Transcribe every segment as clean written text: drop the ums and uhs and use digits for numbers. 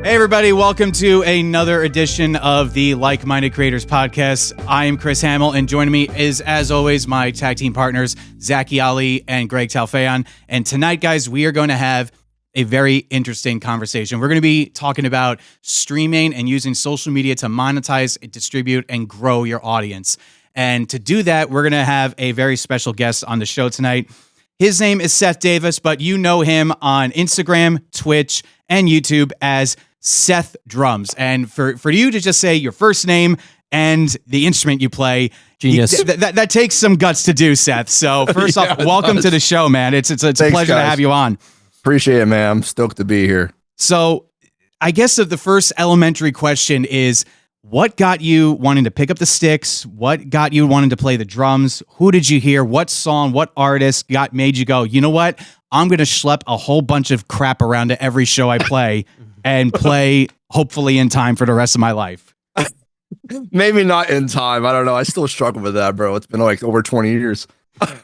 Hey everybody, welcome to another edition of the Like-Minded Creators Podcast. I am Chris Hamill, and joining me is, as always, my tag team partners, Zaki Ali and Greg Talfayan. And tonight, guys, we are going to have a very interesting conversation. We're going to be talking about streaming and using social media to monetize, distribute, and grow your audience. And to do that, we're going to have a very special guest on the show tonight. His name is Seth Davis, but you know him on Instagram, Twitch, and YouTube as sethdrums. And for you to just say your first name and the instrument you play, genius. That takes some guts to do, Seth. So first off, welcome to the show, man. It's a pleasure guys. to have you on. Appreciate it, man. I'm stoked to be here. So I guess that the first elementary question is, what got you wanting to pick up the sticks? What got you wanting to play the drums? Who did you hear? What song, what artist made you go, you know what? I'm going to schlep a whole bunch of crap around to every show I play and play hopefully in time for the rest of my life. Maybe not in time. I don't know. I still struggle with that, bro. It's been like over 20 years.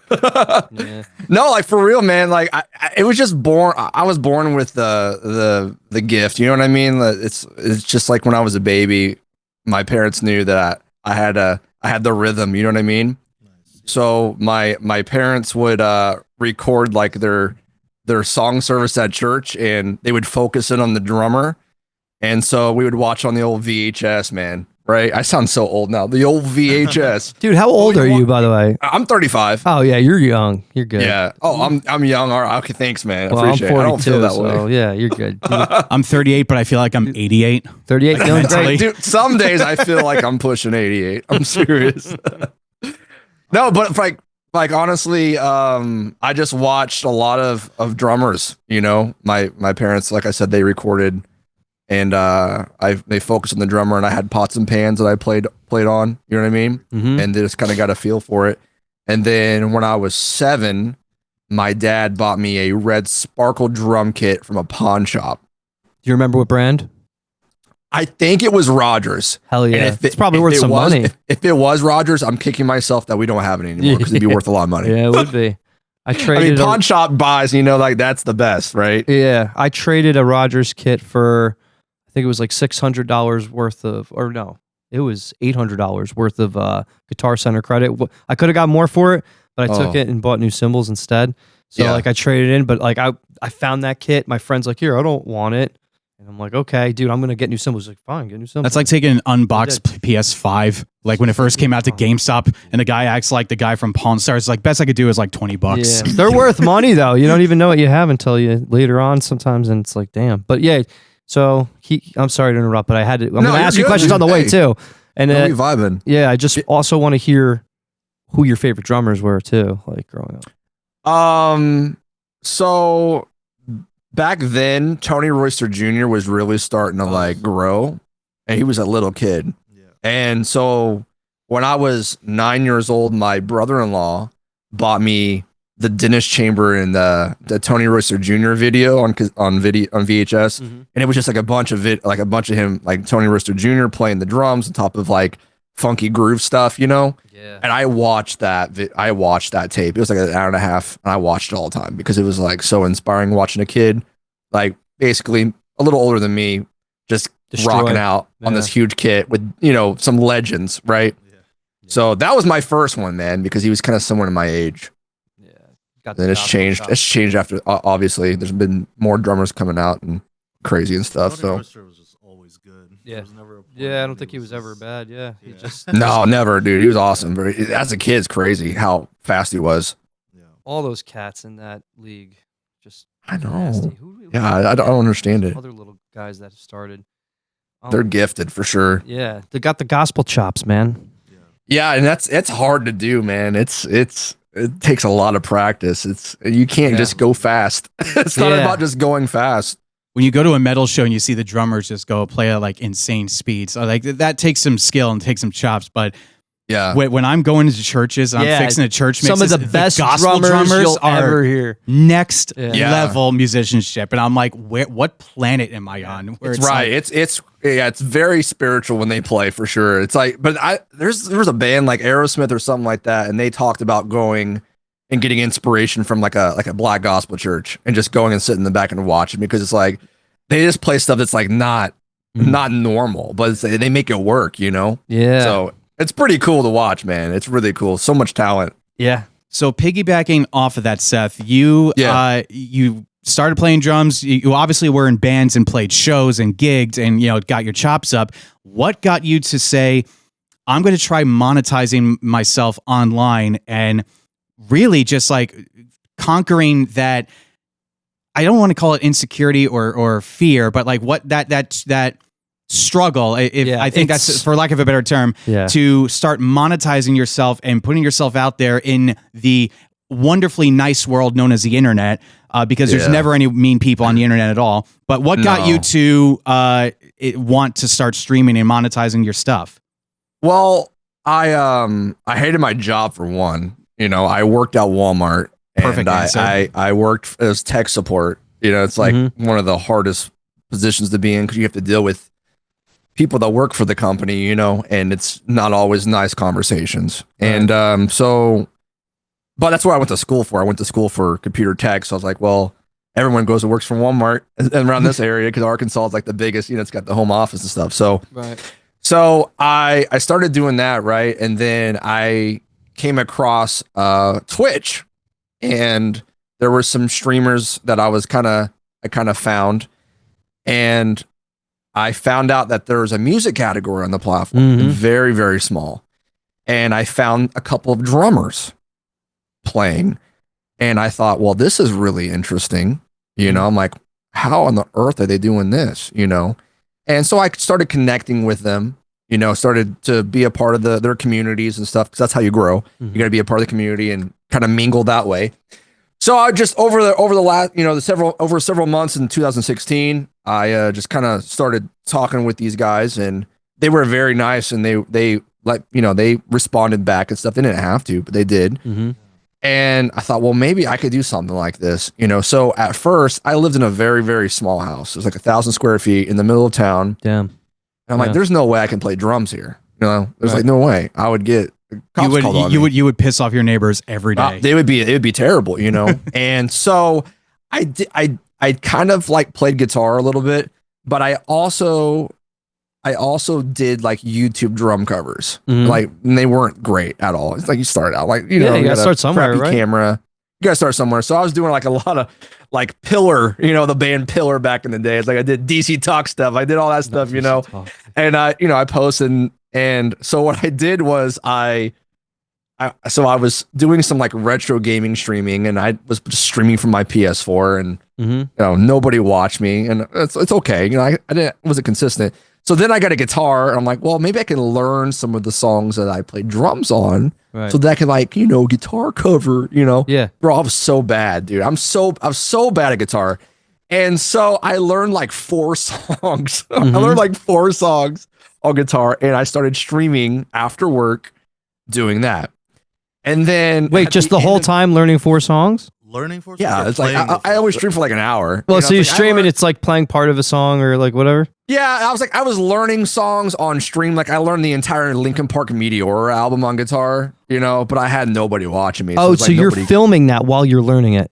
Yeah. No, like for real, man. Like it was just born. I was born with the gift. You know what I mean? It's just like when I was a baby, my parents knew that I had the rhythm. You know what I mean? So my parents would record like their song service at church, and they would focus in on the drummer. And so we would watch on the old VHS, man. Right? I sound so old now. The old VHS. Dude, how old are you, by the way? I'm 35. Oh yeah, you're young. You're good. Yeah. Oh, I'm young. All right. Okay, thanks, man. I Well, appreciate I'm 42, it. I don't feel that so way. yeah, you're good. I'm 38, but I feel like I'm 88. 38, Like feeling mentally. great. Dude, some days I feel like I'm pushing 88. I'm serious. No, but like honestly, I just watched a lot of drummers. You know, my parents, like I said, they recorded, and they focused on the drummer, and I had pots and pans that I played on. You know what I mean? Mhm. And they just kind of got a feel for it. And then when I was 7, my dad bought me a red sparkle drum kit from a pawn shop. Do you remember what brand? I think it was Rogers. Hell yeah. And It's probably worth some money. If it was Rogers, I'm kicking myself that we don't have it anymore because it'd be worth a lot of money. Yeah, it would be. I I traded mean, pawn shop buys, like that's the best, right? Yeah, I traded a Rogers kit for, I think it was like $600 worth of, or no, it was $800 worth of Guitar Center credit. I could have got more for it, but I took it and bought new cymbals instead. So like I traded in, but like I found that kit. My friend's like, here, I don't want it. And I'm like, okay, dude, I'm going to get new cymbals. He's like, fine, get new cymbals. That's like taking an unboxed PS5, like when it first came out to GameStop, and the guy acts like the guy from Pawn Stars. Like, best I could do is like $20. Yeah. They're worth money though. You don't even know what you have until you later on sometimes, and it's like, damn. But yeah, so I'm sorry to interrupt, but I'm going to ask you questions on the way too. And we vibing. yeah, I just also want to hear who your favorite drummers were too, like growing up. So back then, Tony Royster Jr. was really starting to like grow, and he was a little kid. Yeah. And so when I was 9 years old, my brother-in-law bought me the Dennis Chamber and the Tony Royster Jr. video on VHS, and it was just like a bunch of him, like Tony Royster Jr. playing the drums on top of like funky groove stuff, Yeah. And I watched that tape. It was like an hour and a half, and I watched it all the time because it was like so inspiring watching a kid, like basically a little older than me, just rocking out on this huge kit with some legends, right? Yeah. So that was my first one, man, because he was kind of somewhere in my age. Yeah. Then it's changed. It's changed after. Obviously, there's been more drummers coming out and crazy and stuff. So. Was just always good. Yeah. Was never a Yeah, I don't think he was ever bad. Yeah. He just No, never, dude. He was awesome. But as a kid, it's crazy how fast he was. Yeah. all those cats in that league just I know. nasty. Yeah, I don't understand it. Other little guys that have started. They're gifted for sure. Yeah, they got the gospel chops, man. Yeah, and it's hard to do, man. It takes a lot of practice. You can't just go fast. It's not about just going fast. When you go to a metal show and you see the drummers just go play at like insane speeds, like that takes some skill and takes some chops. But yeah, when I'm going into churches and I'm fixing a church mix, some of the best gospel drummers you'll are ever hear. Next level musicianship, and I'm like, what planet am I on? Where it's right. Like, it's very spiritual when they play for sure. It's like, but there was a band like Aerosmith or something like that, and they talked about going and getting inspiration from like a black gospel church and just going and sitting in the back and watching, because it's like they just play stuff that's like not normal, but they make it work, you know? Yeah. So it's pretty cool to watch, man. It's really cool. So much talent. Yeah. So piggybacking off of that, Seth, you started playing drums. You obviously were in bands and played shows and gigged and, you know, got your chops up. What got you to say, I'm going to try monetizing myself online and really just like conquering that? I don't want to call it insecurity or fear, but like what that struggle, I think that's, for lack of a better term, to start monetizing yourself and putting yourself out there in the wonderfully nice world known as the internet, because there's never any mean people on the internet at all. But what got you to want to start streaming and monetizing your stuff? Well, I hated my job for one. You know, I worked at Walmart. Perfect and I worked as tech support. You know, it's like one of the hardest positions to be in because you have to deal with people that work for the company, you know, and it's not always nice conversations. Right. And but that's what I went to school for. I went to school for computer tech. So I was like, well, everyone goes and works for Walmart around this area because Arkansas is like the biggest, you know, it's got the home office and stuff. So, so I started doing that. Right. And then I came across Twitch. And there were some streamers that I kind of found, and I found out that there was a music category on the platform, very, very small. And I found a couple of drummers playing, and I thought, well, this is really interesting. You know, I'm like, how on the earth are they doing this? You know, and so I started connecting with them. You know, started to be a part of their communities and stuff, because that's how you grow. You got to be a part of the community and kind of mingle that way. So I just over the last, you know, several months in 2016, I just kind of started talking with these guys, and they were very nice, and they like, you know, they responded back and stuff. They didn't have to, but they did. And I thought, well, maybe I could do something like this, you know. So at first, I lived in a very, very small house. It was like 1,000 square feet in the middle of town. Damn. And I'm like, there's no way I can play drums here. You know, there's like no way. I would get cops called on me. You would piss off your neighbors every day. It would be terrible, you know. And so I kind of like played guitar a little bit, but I also did like YouTube drum covers. Like, and they weren't great at all. It's like you start out like, you know, you gotta start somewhere, right? Camera. You gotta start somewhere. So I was doing like a lot of like Pillar, you know, the band Pillar back in the day. It's like I did DC Talk stuff. I did all that stuff, you know. And you know, I posted, and so what I did was I was doing some like retro gaming streaming, and I was just streaming from my PS4, and you know, nobody watched me, and it's okay. You know, I wasn't consistent. So then I got a guitar, and I'm like, well, maybe I can learn some of the songs that I play drums on, so that I can, like, you know, guitar cover, you know. Yeah. Bro, I was so bad, dude. I was so bad at guitar. And so I learned like 4 songs. I learned like 4 songs on guitar, and I started streaming after work doing that. And then wait, just the whole time learning 4 songs? Learning for yeah, it's like I always stream for like an hour. Well, you know, so you're streaming, it's like playing part of a song or like whatever. Yeah, I was learning songs on stream. Like I learned the entire Linkin Park Meteor album on guitar, you know, but I had nobody watching me. So you're filming that while you're learning it.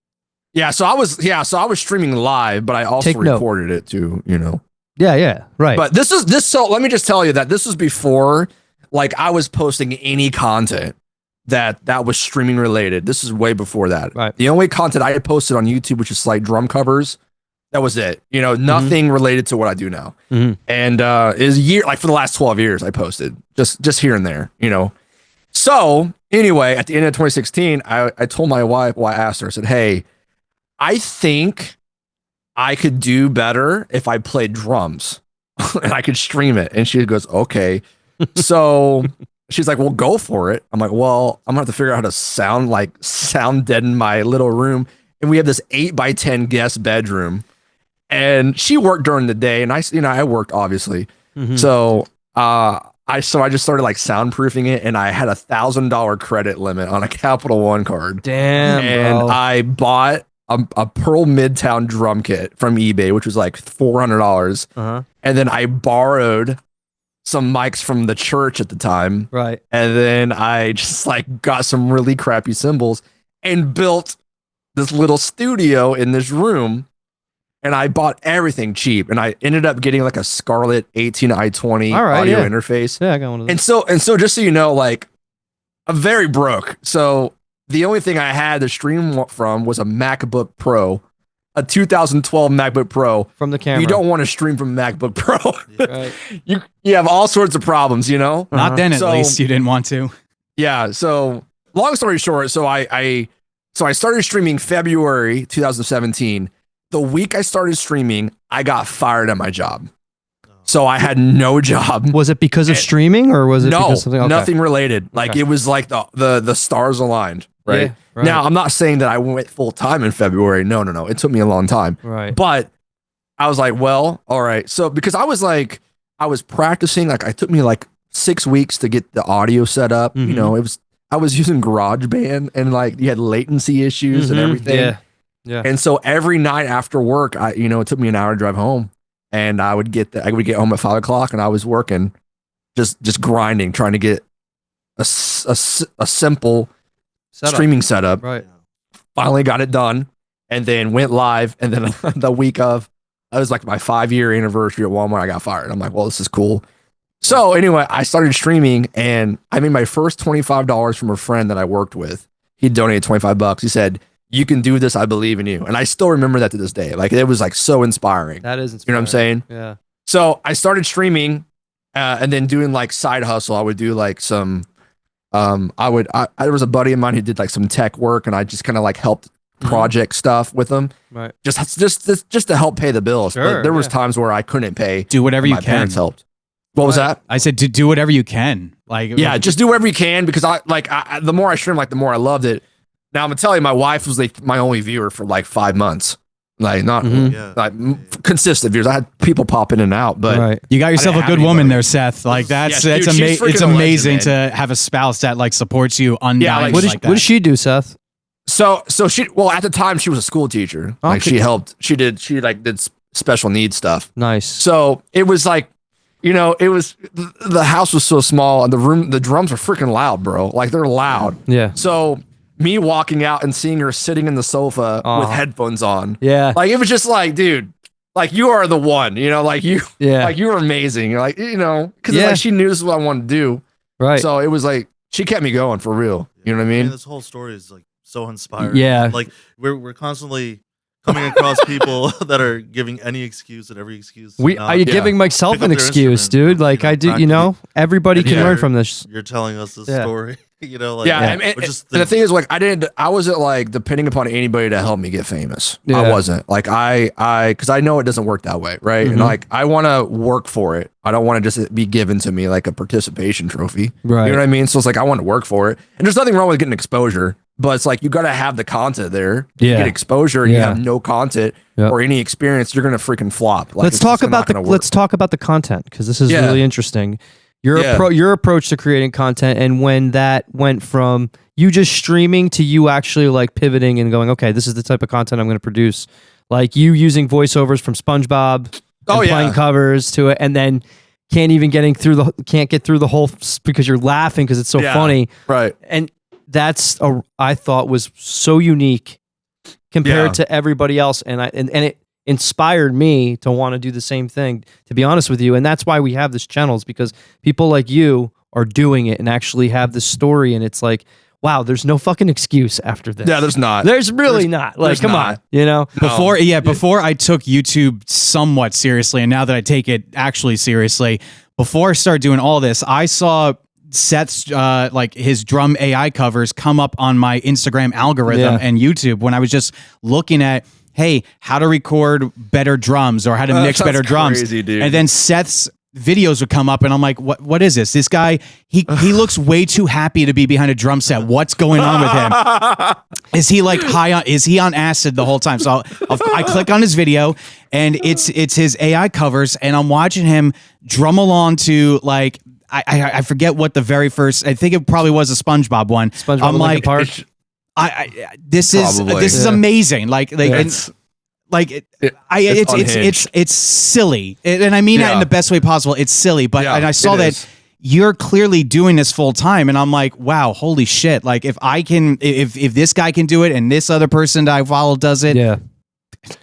Yeah, so I was streaming live, but I also recorded it too, you know. Yeah, right. But so let me just tell you that this was before like I was posting any content that was streaming related. This is way before that. Right. The only content I had posted on YouTube, which is like drum covers, that was it. You know, nothing related to what I do now. And is like for the last 12 years I posted just here and there, you know. So anyway, at the end of 2016, I told my wife, well, I asked her, I said, hey, I think I could do better if I played drums and I could stream it. And she goes, okay. So she's like, well, go for it. I'm like, well, I'm gonna have to figure out how to sound dead in my little room. And we have this 8x10 guest bedroom. And she worked during the day, and I worked obviously. So I just started like soundproofing it, and I had $1,000 credit limit on a Capital One card. Damn, and bro. I bought a Pearl Midtown drum kit from eBay, which was like $400. And then I borrowed some mics from the church at the time. Right. And then I just like got some really crappy cymbals and built this little studio in this room. and I bought everything cheap, and I ended up getting like a Scarlett 18i20 All right, audio yeah. interface. Yeah, I got one of those. And so just so you know, like I'm very broke. So the only thing I had to stream from was a MacBook Pro, a 2012 MacBook Pro. From the camera. You don't want to stream from MacBook Pro. Right. you have all sorts of problems, you know? Not then, at So- least you didn't want to. Yeah. So long story short, so I started streaming February 2017. The week I started streaming, I got fired at my job. So I had no job. Was it because of streaming or was it No, because of something? Okay. nothing related. Like Okay. it was like the stars aligned, right? Yeah, right. Now I'm not saying that I went full time in February. No. It took me a long time. Right. But I was like, well, all right. So because I was practicing, like it took me like 6 weeks to get the audio set up. Mhm. You know, I was using GarageBand and like you had latency issues and Mhm. everything. Yeah. Yeah. And so every night after work, it took me an hour to drive home, and I would get home at 5 o'clock, and I was working, just grinding, trying to get a simple streaming setup. Right. Finally got it done, and then went live. And then the week of, it was like my 5-year anniversary at Walmart. I got fired. I'm like, well, this is cool. So anyway, I started streaming, and I made my first $25 from a friend that I worked with. He donated $25. He said, "You can do this. I believe in you." And I still remember that to this day. Like it was like so inspiring. That is You inspiring. know what I'm saying? Yeah. So I started streaming, and then doing like side hustle. I would do like some, there was a buddy of mine who did like some tech work, and I just kind of like helped project stuff with them, Right. just to help pay the bills. Sure, But there was yeah. times where I couldn't pay. Do whatever and you my can. parents helped. What was that? I said to do whatever you can. Like Yeah, just do whatever you can, because the more I streamed, like the more I loved it. Now I'm gonna tell you, my wife was like my only viewer for like 5 months, like not Mhm. like consistent viewers. I had people pop in and out, but Right. You got yourself a didn't good have woman anybody. there, Seth. Like that's Yeah, dude, she's freaking it's a legend, amazing man. to have a spouse that like supports you undying like, like that. What does she do, Seth? so she, well, at the time she was a school teacher. Like Okay. she helped. She did special needs stuff. Nice. So it was like, the house was so small, and the drums were freaking loud, bro. Like they're loud. Yeah. So me walking out and seeing her sitting in the sofa with Aw. headphones on, Yeah. like it was just like, dude, like you are the one, like you, Yeah. like you were amazing. You're like, because Yeah. like she knew this is what I wanted to do. Right. So it was like she kept me going for real. You know what I mean? This whole story is like so inspiring. Yeah. Like we're constantly coming across people that are giving any excuse and every excuse. to Are you not giving myself pick an up their excuse, instrument, dude? Like I do, practically. everybody can Yeah. learn from this. You're telling us this Yeah. story. Like, Yeah, Yeah. and we're just the thing is, like, I wasn't like depending upon anybody to help me get famous. Yeah. I wasn't like because I know it doesn't work that way, right? And Mhm. like I want to work for it. I don't want to just be given to me like a participation trophy. Right. You know what I mean? So it's like I want to work for it, and there's nothing wrong with getting exposure, but it's like you got to have the content there. If you Yeah. get exposure and you Yeah. have no content Yep. or any experience, you're gonna freaking flop. Like, let's it's talk just not about the gonna work. content, because this is Yeah. really interesting. Your Yeah. your approach to creating content, and when that went from you just streaming to you actually like pivoting and going, okay, this is the type of content I'm going to produce. Like you using voiceovers from SpongeBob, Oh, and yeah. playing covers to it, and then can't get through the whole because you're laughing because it's so Yeah. funny. Right. And that's I thought was so unique compared Yeah. to everybody else, and it inspired me to want to do the same thing, to be honest with you. And that's why we have this channel, is because people like you are doing it and actually have this story, and it's like, wow, there's no fucking excuse after this. Yeah, there's not. There's really not. Like, there's come on, not. you know? Before I took YouTube somewhat seriously, and now that I take it actually seriously, before I started doing all this, I saw Seth's like his drum AI covers come up on my Instagram algorithm Yeah. and YouTube when I was just looking at, hey, how to record better drums or how to mix That's better drums. crazy, dude. And then Seth's videos would come up and I'm like, what is this? This guy, he looks way too happy to be behind a drum set. What's going on with him? Is he like is he on acid the whole time? So I click on his video and it's his AI covers and I'm watching him drum along to like, I forget what the very first, I think it probably was a SpongeBob one. SpongeBob I'm and Linkin like, Park. this is Probably. amazing. Like It's- it's silly, and I mean that in Yeah. the best way possible. It's silly, but Yeah, and I saw it that is. you're clearly doing this full time, and I'm like, wow, holy shit! Like if I can, if this guy can do it, and this other person that I follow does it, Yeah.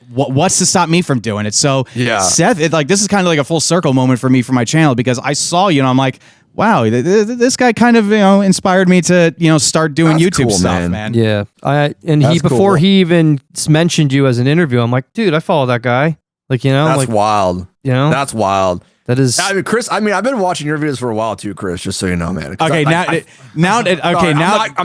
what's to stop me from doing it? So Yeah. Seth, this is kind of like a full circle moment for me for my channel, because I saw you and I'm like, wow, this guy kind of inspired me to start doing That's YouTube cool, stuff, man. man. Yeah, That's before cool. he even mentioned you as an interview, I'm like, dude, I follow that guy. Like, That's like, wild. That's wild. that is. I mean, Chris. I mean, I've been watching your videos for a while too, Chris. Just so you know, man. 'Cause Okay, I'm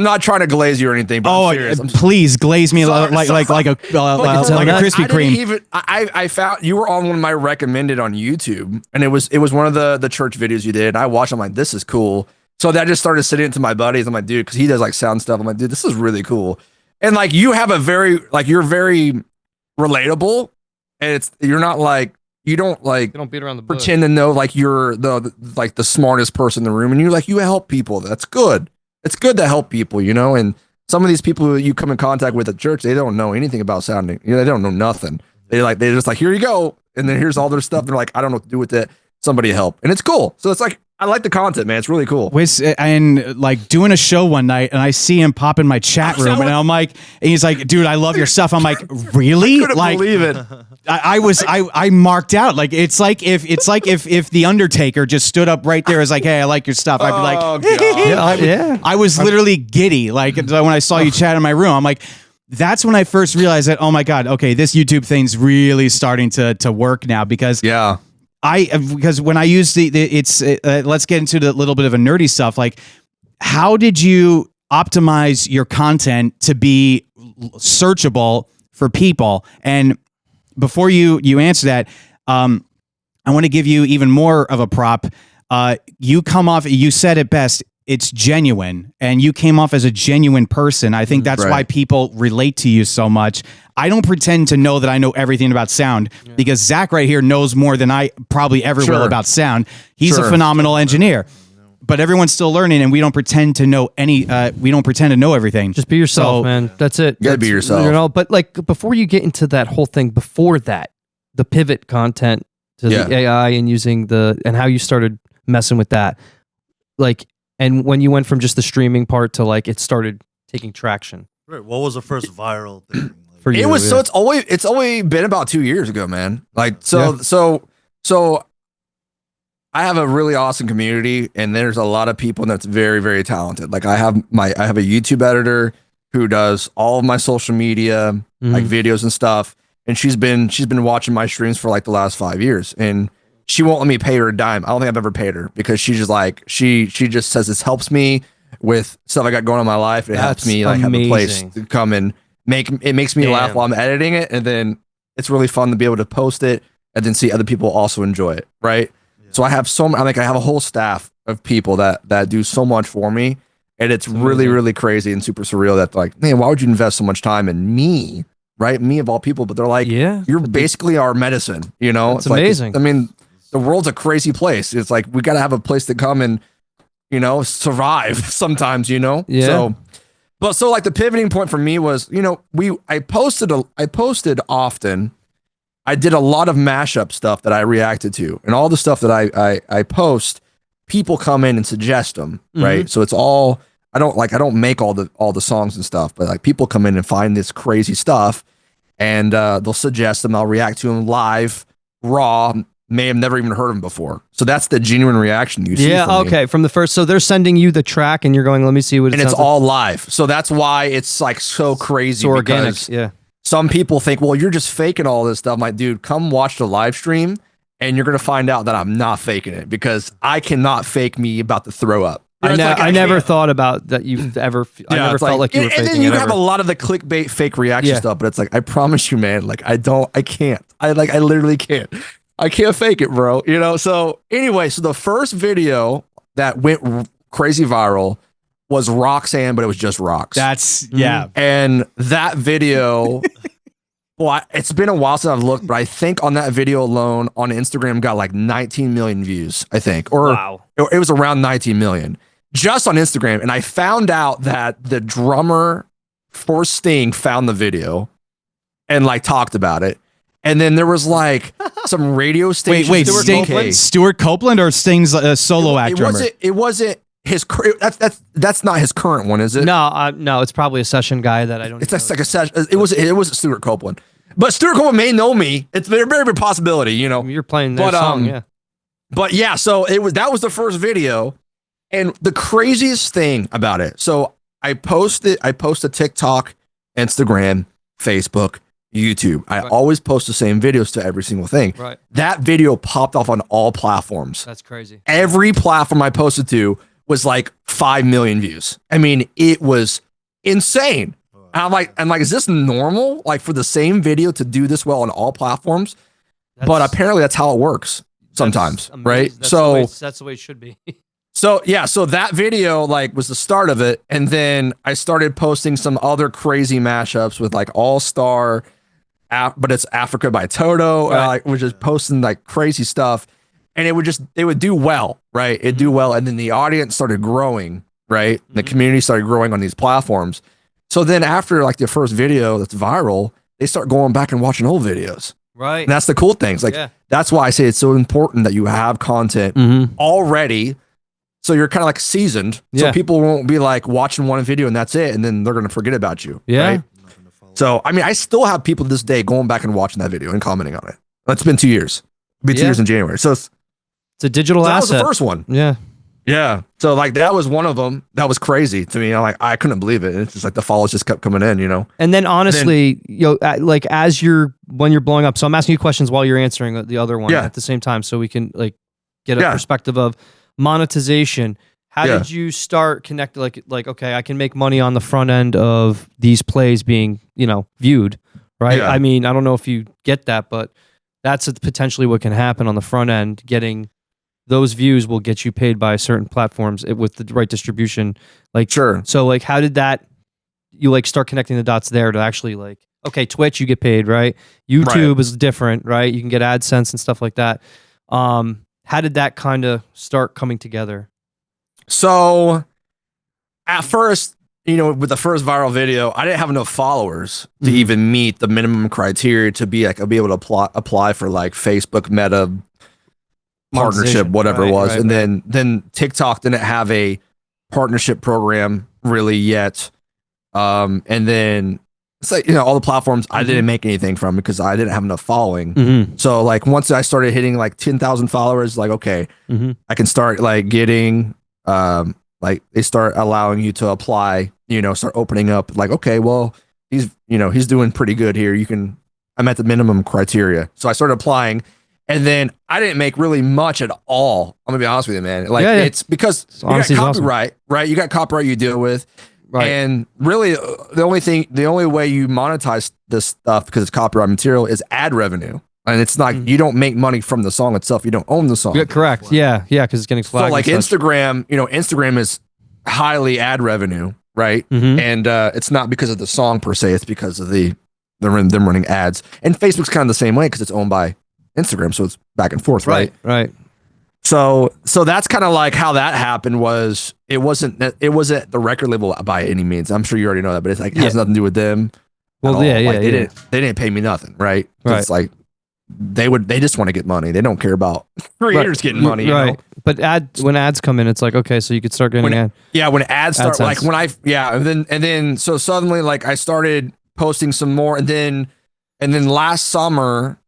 not trying to glaze you or anything. But I'm serious. please glaze me like a Krispy Kreme. I found you were on one of my recommended on YouTube, and it was one of the church videos you did. I watched. I'm like, this is cool. So that just started sitting into my buddies. I'm like, dude, because he does like sound stuff. I'm like, dude, this is really cool. And like, you have you're very relatable, and you're not like. You don't beat around the bush. pretend to know like you're the smartest person in the room, and you help people. That's good. It's good to help people, and some of these people who you come in contact with at church, they don't know anything about sounding. They don't know nothing. They just like, here you go, and then here's all their stuff. They're like, I don't know what to do with it. Somebody help, and it's cool. So it's like, I like the content, man. It's really cool. And like doing a show one night, and I see him pop in my chat room, and I'm like, and he's like, dude, I love your stuff. I'm like, really? Couldn't believe it. I marked out. Like it's like if the Undertaker just stood up right there, as like, hey, I like your stuff. I'd be like, Oh, God. Yeah. I was literally giddy. Like when I saw you chat in my room, I'm like, that's when I first realized that, oh my God, okay, this YouTube thing's really starting to work now, because Yeah. because when I use let's get into the little bit of a nerdy stuff. Like, how did you optimize your content to be searchable for people? And before you answer that, I want to give you even more of a prop. You said it best. It's genuine, and you came off as a genuine person. I think that's why people relate to you so much. I don't pretend to know that I know everything about sound, because Zach right here knows more than I probably ever will about sound. He's a phenomenal engineer, but everyone's still learning, and we don't pretend to know everything. Just be yourself, man. That's it. You gotta be yourself. But like, before you get into that whole thing, before that, the pivot content to the AI and using and how you started messing with that, like, and when you went from just the streaming part to like it started taking traction. Right. What was the first viral thing? For you, So it's always been about 2 years ago, man. Like, so I have a really awesome community, and there's a lot of people that's very, very talented. Like, I have a YouTube editor who does all of my social media, like videos and stuff. And she's been watching my streams for like the last 5 years, and she won't let me pay her a dime. I don't think I've ever paid her, because she just like, she just says this helps me with stuff I got going on in my life. It helps me like have a place to come and makes me laugh while I'm editing it. And then it's really fun to be able to post it and then see other people also enjoy it. Right. Yeah. So I have I have a whole staff of people that do so much for me. And it's really, really crazy and super surreal that like, man, why would you invest so much time in me? Right. Me of all people. But they're like, you're basically our medicine, It's amazing. Like, I mean, the world's a crazy place. It's like, we got to have a place to come and, survive sometimes, Yeah. So like the pivoting point for me was, I posted often. I did a lot of mashup stuff that I reacted to, and all the stuff that I post, people come in and suggest them. Right. So it's all, I don't make all the songs and stuff, but like people come in and find this crazy stuff, and they'll suggest them. I'll react to them live, raw. May have never even heard of them before. So that's the genuine reaction you see. Yeah, okay. From the first, so they're sending you the track, and you're going, let me see what it and sounds it's all live. So that's why it's like so crazy. So organic. Because Yeah. some people think, well, you're just faking all this stuff. I'm like, dude, come watch the live stream, and you're gonna find out that I'm not faking it, because I cannot fake me about to throw up. I never thought about that. You've ever? I never felt like you were faking. And then you it have ever. a lot of the clickbait fake reaction stuff, but it's like, I promise you, man, like I can't. I literally can't. I can't fake it, bro. So anyway, so the first video that went crazy viral was Roxanne, but it was just rocks. That's And that video, well, it's been a while since I've looked, but I think on that video alone on Instagram got like 19 million views, I think, or it was around 19 million just on Instagram. And I found out that the drummer for Sting found the video and like talked about it. And then there was like some radio station. Wait, Stuart Copeland or Sting's solo act drummer? It wasn't his. That's not his current one, is it? No, no, it's probably a session guy that I don't. It's like a session. It was Stuart Copeland. But Stuart Copeland may know me. It's a very, very big possibility, you know. You're playing their But, song, yeah. But yeah, so that was the first video. And the craziest thing about it, so I post a TikTok, Instagram, Facebook, YouTube. I always post the same videos to every single thing. Right. That video popped off on all platforms. That's crazy. Every platform I posted to was like 5 million views. I mean, it was insane. And I'm like, is this normal? Like for the same video to do this well on all platforms? But apparently that's how it works sometimes, right? That's the way it should be. So yeah, so that video like was the start of it, and then I started posting some other crazy mashups with like All Star, but it's Africa by Toto. Right. Like we're just posting like crazy stuff, and it would do well, right? It'd do well, and then the audience started growing, right? The community started growing on these platforms. So then after like the first video that's viral, they start going back and watching old videos. Right. And that's the cool things. Like that's why I say it's so important that you have content already. So you're kind of like seasoned. So people won't be like watching one video and that's it. And then they're going to forget about you. Yeah. Right? So, I mean, I still have people to this day going back and watching that video and commenting on it. It's been 2 years. It'll be 2 years in January. So it's a digital asset. That was the first one. Yeah. Yeah. So like that was one of them. That was crazy to me. I couldn't believe it. It's just like the follows just kept coming in, you know? And then honestly, like when you're blowing up, so I'm asking you questions while you're answering the other one at the same time. So we can like get a perspective of monetization. How did you start connecting? Like, okay, I can make money on the front end of these plays being, viewed, right? Yeah. I mean, I don't know if you get that, but that's potentially what can happen on the front end. Getting those views will get you paid by certain platforms with the right distribution. Like, sure. So like, how did you like start connecting the dots there to actually like, okay, Twitch, you get paid, right? YouTube is different, right? You can get AdSense and stuff like that. How did that kind of start coming together? So at first, with the first viral video, I didn't have enough followers to even meet the minimum criteria to be able to apply for like Facebook Meta partnership, whatever it was. And then TikTok didn't have a partnership program really yet. And then it's like, all the platforms I didn't make anything from because I didn't have enough following. So like once I started hitting like 10,000 followers, like, okay, I can start like getting, like they start allowing you to apply, start opening up like, okay, well, he's doing pretty good here. I'm at the minimum criteria. So I started applying. And then I didn't make really much at all. I'm gonna be honest with you, man. Like it's because you got copyright, right? You got copyright you deal with. Right. And really the only way you monetize this stuff because it's copyright material is ad revenue. And it's not, you don't make money from the song itself. You don't own the song. Yeah, correct. Yeah. Yeah. Cause it's getting flagged. So like Instagram, Instagram is highly ad revenue, right? And it's not because of the song per se. It's because of them running ads. And Facebook's kind of the same way because it's owned by Instagram, so it's back and forth, right? Right. So that's kind of like how that happened. It wasn't the record label by any means. I'm sure you already know that, but it's like it has nothing to do with them. Well, They didn't pay me nothing, right? It's like they just want to get money. They don't care about creators getting money, right? But when ads come in, it's like okay, so you could start getting ad. Yeah, when ads start, like and then so suddenly like I started posting some more, and then last summer.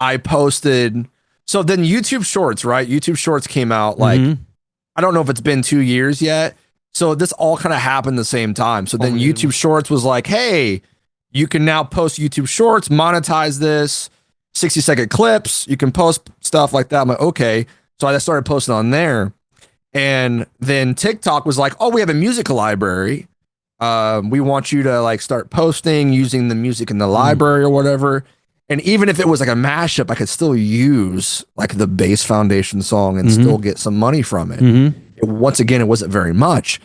I posted, so then YouTube Shorts, right? YouTube Shorts came out like, I don't know if it's been 2 years yet. So this all kind of happened the same time. So then YouTube Shorts was like, hey, you can now post YouTube Shorts, monetize this, 60-second clips. You can post stuff like that. I'm like, okay. So I started posting on there. And then TikTok was like, oh, we have a music library. We want you to like start posting using the music in the library or whatever. And even if it was like a mashup, I could still use like the base foundation song and still get some money from it. Once again, it wasn't very much.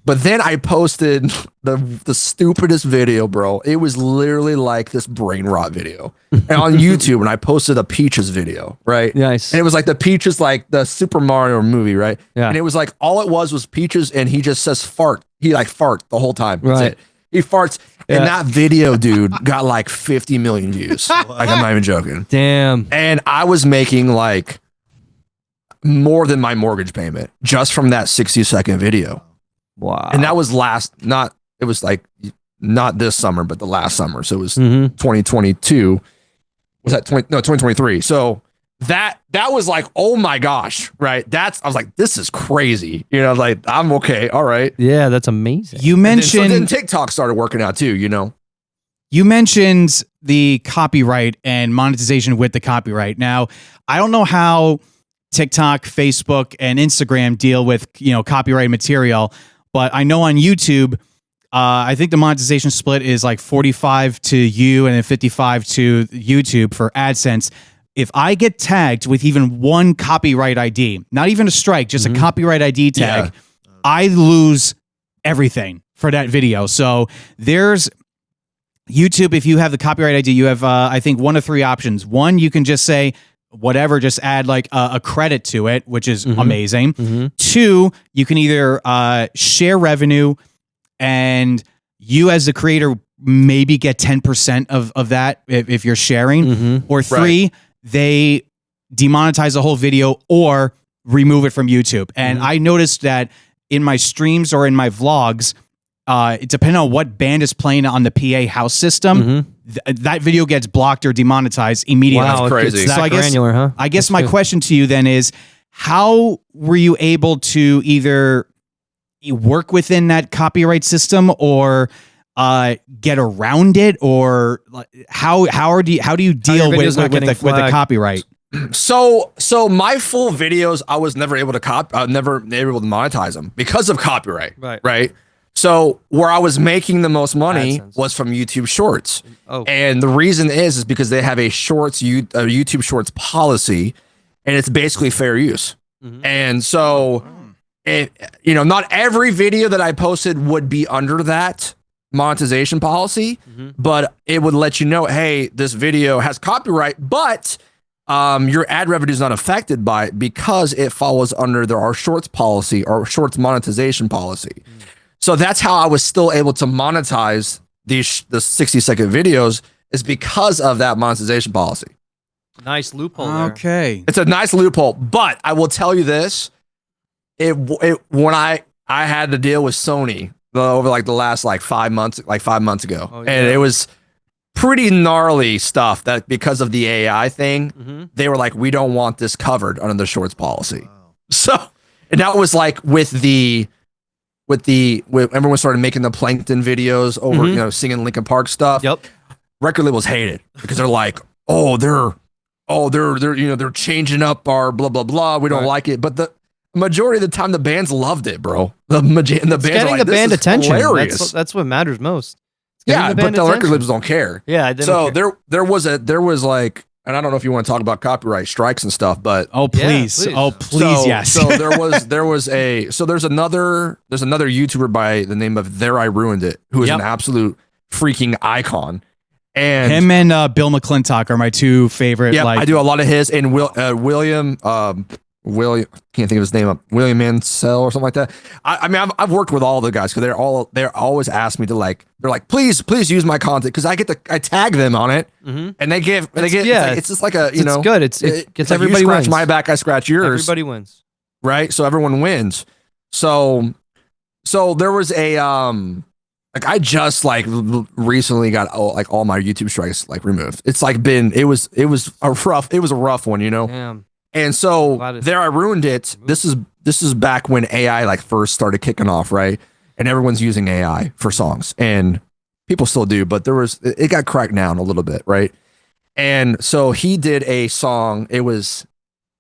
But then I posted the stupidest video, bro. It was literally like this brain rot video on YouTube. And I posted a Peaches video, right? Nice. And it was like the Peaches, like the Super Mario movie, right? Yeah. And it was like, all it was Peaches and he just says fart. He like fart the whole time. That's it. He farts. And that video, dude, got like 50 million views. Like, I'm not even joking. Damn. And I was making like more than my mortgage payment just from that 60-second video. Wow. And that was it was like not this summer, but the last summer. So it was Mhm. 2022. Was that 2023? So that was like, oh my gosh, right? I was like, this is crazy. You know, like I'm okay. All right. Yeah, that's amazing. You mentioned Then TikTok started working out too, you know. You mentioned the copyright and monetization with the copyright. Now, I don't know how TikTok, Facebook, and Instagram deal with, copyright material, but I know on YouTube, I think the monetization split is like 45 to you and then 55 to YouTube for AdSense. If I get tagged with even one copyright ID, not even a strike, just a copyright ID tag, I lose everything for that video. So there's YouTube. If you have the copyright ID, you have, I think, 1 of 3 options. One, you can just say whatever, just add like a credit to it, which is amazing. 2, you can either share revenue and you as the creator maybe get 10% of that if you're sharing. Or 3, they demonetize the whole video or remove it from YouTube. And I noticed that in my streams or in my vlogs, it depending on what band is playing on the PA house system, that video gets blocked or demonetized immediately. Wow, that's crazy. It's that granular, huh? I guess my question to you then is, how were you able to either work within that copyright system or get around it, or how do you deal with the copyright? So my full videos, I was never able to never able to monetize them because of copyright. Right. So where I was making the most money was from YouTube Shorts. And the reason is because they have a YouTube Shorts policy, and it's basically fair use. And so not every video that I posted would be under that monetization policy, but it would let you know, hey, this video has copyright, but your ad revenue is not affected by it because it follows under our Shorts policy or Shorts monetization policy. So that's how I was still able to monetize the 60-second videos, is because of that monetization policy. Nice loophole there. Okay. It's a nice loophole, but I will tell you this: when I had to deal with Sony over like the last 5 months ago, and it was pretty gnarly stuff that because of the AI thing, they were like, we don't want this covered under the Shorts policy. So, and that was like with everyone started making the Plankton videos over, singing Linkin Park stuff. Record labels hate it because they're like, they're changing up our blah blah blah. We don't like it, but the majority of the time the bands loved it, bro. The bands getting like, the band attention. Hilarious. That's what matters most. Yeah, but the record labels don't care. Yeah, I didn't. So there was like, and I don't know if you want to talk about copyright strikes and stuff, but please. Yes. So there's another YouTuber by the name of There I Ruined It, who is an absolute freaking icon. And him and Bill McClintock are my 2 favorite. Yeah, I do a lot of his, and William, can't think of his name, William Mansell or something like that. I mean, I've worked with all the guys because they're always asked me to they're like, please use my content, because I tag them on it, and it's just like it's good. It gets everybody you scratch wins. my back, I scratch yours. Everybody wins, right? So everyone wins. So there was a I just recently got all my YouTube strikes removed. It's it was a rough one, Damn. And so There I Ruined It. This is back when AI first started kicking off, right? And everyone's using AI for songs, and people still do, but it got cracked down a little bit, right? And so he did a song. It was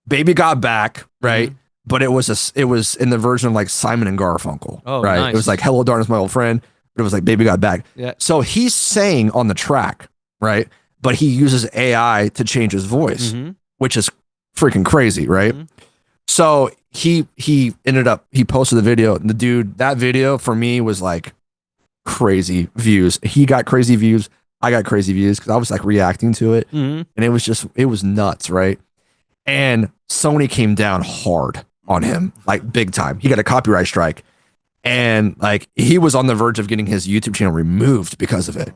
"Baby Got Back," right? But it was in the version of Simon and Garfunkel, right? Nice. It was like "Hello, Darkness, My Old Friend," but it was like "Baby Got Back." Yeah. So he's saying on the track, right? But he uses AI to change his voice, which is freaking crazy, right? So he posted the video, and that video for me was crazy views. He got crazy views, I got crazy views because I was reacting to it, and it was nuts, right? And Sony came down hard on him, big time. He got a copyright strike, and he was on the verge of getting his YouTube channel removed because of it.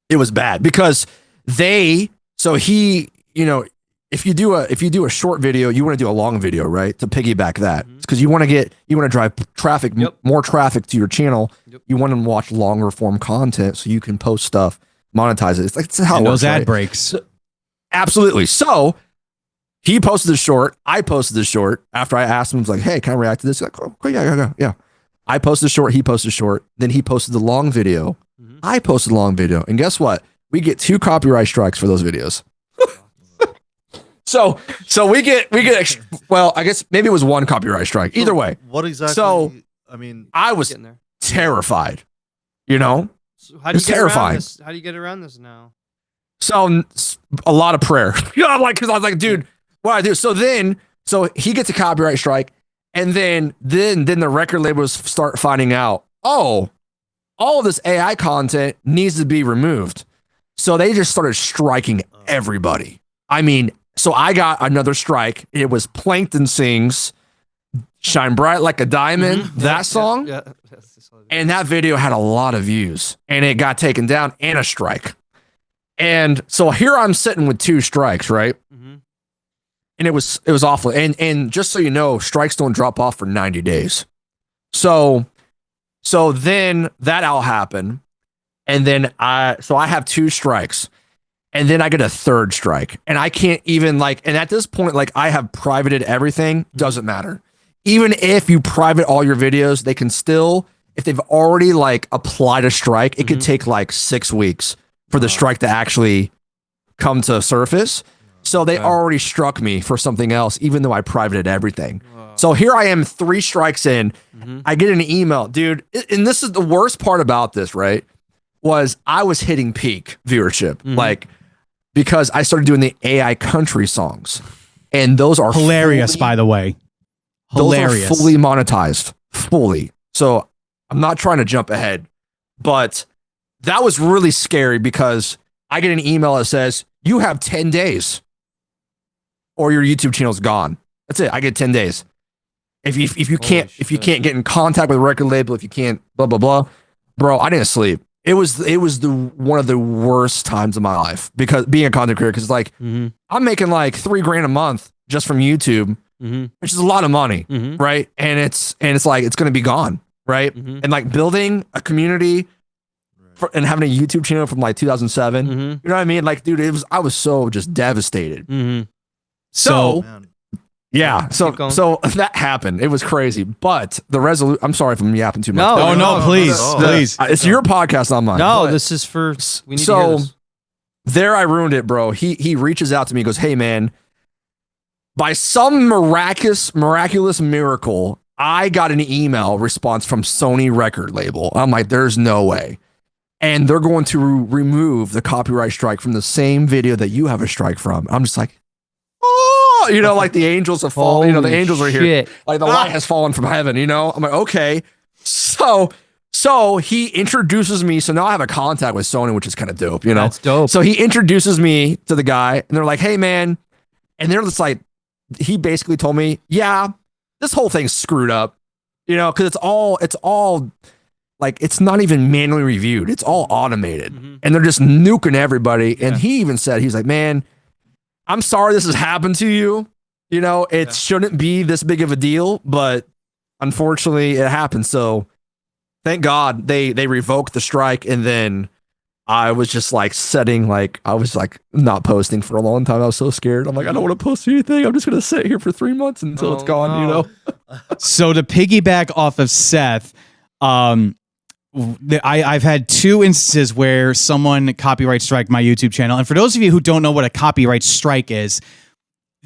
It was bad because he if you do a short video, you want to do a long video, right? To piggyback that, because you want to drive traffic, more traffic to your channel. You want them to watch longer form content so you can post stuff, monetize it. It's like, it's how it works, those ad right? breaks. So, absolutely. So he posted the short. I posted the short after I asked him, I was like, hey, can I react to this? He's like, oh, yeah. I posted the short. He posted the short. Then he posted the long video. I posted the long video. And guess what? We get 2 copyright strikes for those videos. So we get well, I guess maybe it was 1 copyright strike. Either way. What exactly? So I mean, I was terrified. You know? So how do you get terrifying. around this? How do you get around this now? So a lot of prayer. You know, because I was like, dude, what do I do? So he gets a copyright strike, and then the record labels start finding out, oh, all of this AI content needs to be removed. So they just started striking everybody. I mean, so I got another strike. It was Plankton Sings Shine Bright Like a Diamond, that song. Yeah. And that video had a lot of views, and it got taken down, and a strike. And so here I'm sitting with 2 strikes, right? And it was awful. And just so you know, strikes don't drop off for 90 days. So then that all happened. And then I have 2 strikes. And then I get a 3rd strike. And I can't even and at this point, I have privated everything. Doesn't matter. Even if you private all your videos, they can still, if they've already applied a strike, it could take 6 weeks for the strike to actually come to surface. So they already struck me for something else, even though I privated everything. So here I am, 3 strikes in. I get an email, dude. And this is the worst part about this, right? Was I was hitting peak viewership, because I started doing the AI country songs, and those are Hilarious, by the way. Hilarious. Those are fully monetized, fully. So I'm not trying to jump ahead, but that was really scary because I get an email that says you have 10 days, or your YouTube channel's gone. That's it. I get 10 days. If you can't get in contact with a record label, if you can't blah blah blah, bro, I didn't sleep. It was one of the worst times of my life, because being a content creator, because I'm making $3,000 a month just from YouTube, which is a lot of money, right? And it's it's gonna be gone, right? And building a community and having a YouTube channel from 2007, you know what I mean? Dude, I was so just devastated. So. Yeah, so that happened. It was crazy, but the resolution. I'm sorry if I'm yapping too much. No, please. It's your podcast, not mine. No, this is for. We need to hear this. There, I ruined it, bro. He reaches out to me, goes, "Hey, man, by some miraculous miracle, I got an email response from Sony record label." I'm like, "There's no way," and they're going to remove the copyright strike from the same video that you have a strike from. I'm just like, the angels have fallen. The angels are here. The light has fallen from heaven. I'm like, okay. So he introduces me. So now I have a contact with Sony, which is kind of dope. That's dope. So he introduces me to the guy, and they're like, "Hey, man," and they're just like, he basically told me, "Yeah, this whole thing's screwed up. Because it's all it's not even manually reviewed. It's all automated, and they're just nuking everybody." And he even said, he's like, "Man, I'm sorry this has happened to you. It shouldn't be this big of a deal, but unfortunately it happened. So thank God they revoked the strike." And then I was just I was not posting for a long time. I was so scared. I'm like, I don't want to post anything. I'm just going to sit here for 3 months until it's gone, So to piggyback off of Seth, I've had 2 instances where someone copyright strike my YouTube channel. And for those of you who don't know what a copyright strike is,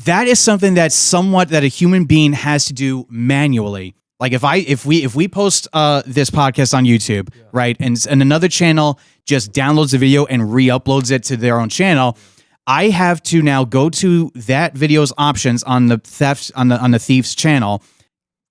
that is something that a human being has to do manually. If we post this podcast on YouTube, right, and another channel just downloads the video and re-uploads it to their own channel, I have to now go to that video's options on the thief's channel,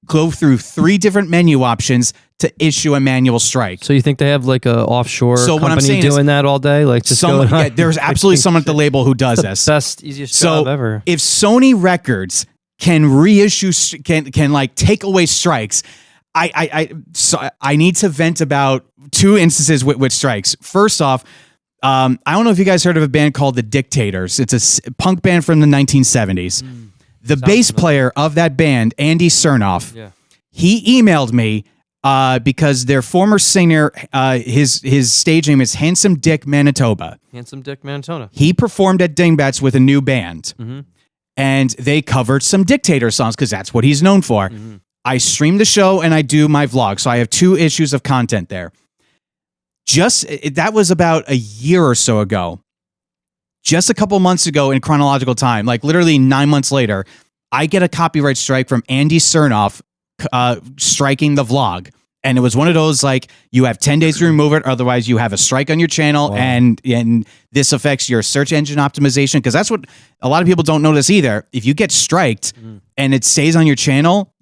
go through 3 different menu options to issue a manual strike. So you think they have a offshore company doing that all day? There's absolutely someone at the label who does this. Best, easiest job ever. If Sony Records can reissue, can take away strikes, I need to vent about 2 instances with strikes. First off, I don't know if you guys heard of a band called The Dictators. It's a punk band from the 1970s. The bass player of that band, Andy Cernoff, he emailed me because their former singer, his stage name is Handsome Dick Manitoba. Handsome Dick Manitoba. He performed at Dingbats with a new band, and they covered some Dictator songs because that's what he's known for. I stream the show and I do my vlog, so I have 2 issues of content there. That was about a year or so ago. Just a couple months ago in chronological time, like literally 9 months later, I get a copyright strike from Andy Cernoff striking the vlog. And it was one of those, like, you have 10 days to remove it, otherwise you have a strike on your channel, and this affects your search engine optimization, because that's what a lot of people don't notice either. If you get striked and it stays on your channel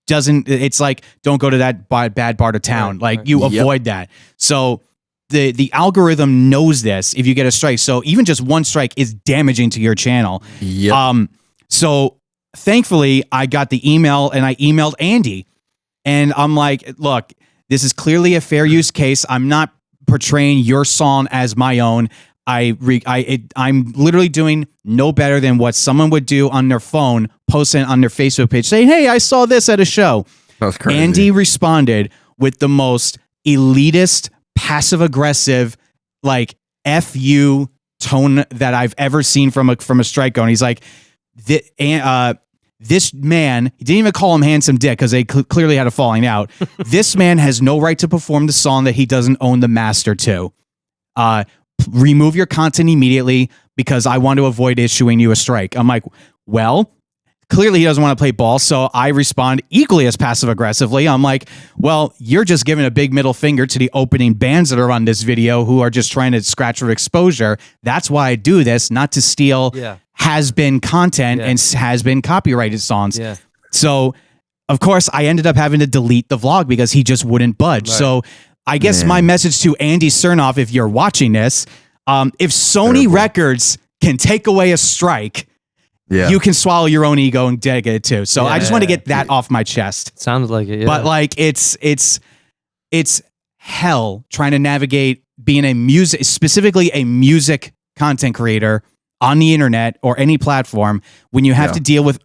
doesn't, it's like, don't go to that bad part of town. You avoid that. So the algorithm knows this if you get a strike. So even just one strike is damaging to your channel. So thankfully, I got the email and I emailed Andy. And I'm like, look, this is clearly a fair use case. I'm not portraying your song as my own. I'm literally doing no better than what someone would do on their phone, posting on their Facebook page, saying, hey, I saw this at a show. That's crazy. Andy responded with the most elitist, passive-aggressive, like, F you tone that I've ever seen from a strike going. He's like, this man, he didn't even call him Handsome Dick because they clearly had a falling out. This man has no right to perform the song that he doesn't own the master to. Remove your content immediately because I want to avoid issuing you a strike. I'm like, well, clearly he doesn't want to play ball. So I respond equally as passive aggressively. I'm like, well, you're just giving a big middle finger to the opening bands that are on this video who are just trying to scratch for exposure. That's why I do this, not to steal has been content and has been copyrighted songs. So of course I ended up having to delete the vlog because he just wouldn't budge. So I guess my message to Andy Cernoff, if you're watching this, if Sony Records can take away a strike, you can swallow your own ego and dig it too. So I just want to get that off my chest. Sounded like it, But like it's hell trying to navigate being specifically a music content creator on the internet or any platform when you have to deal with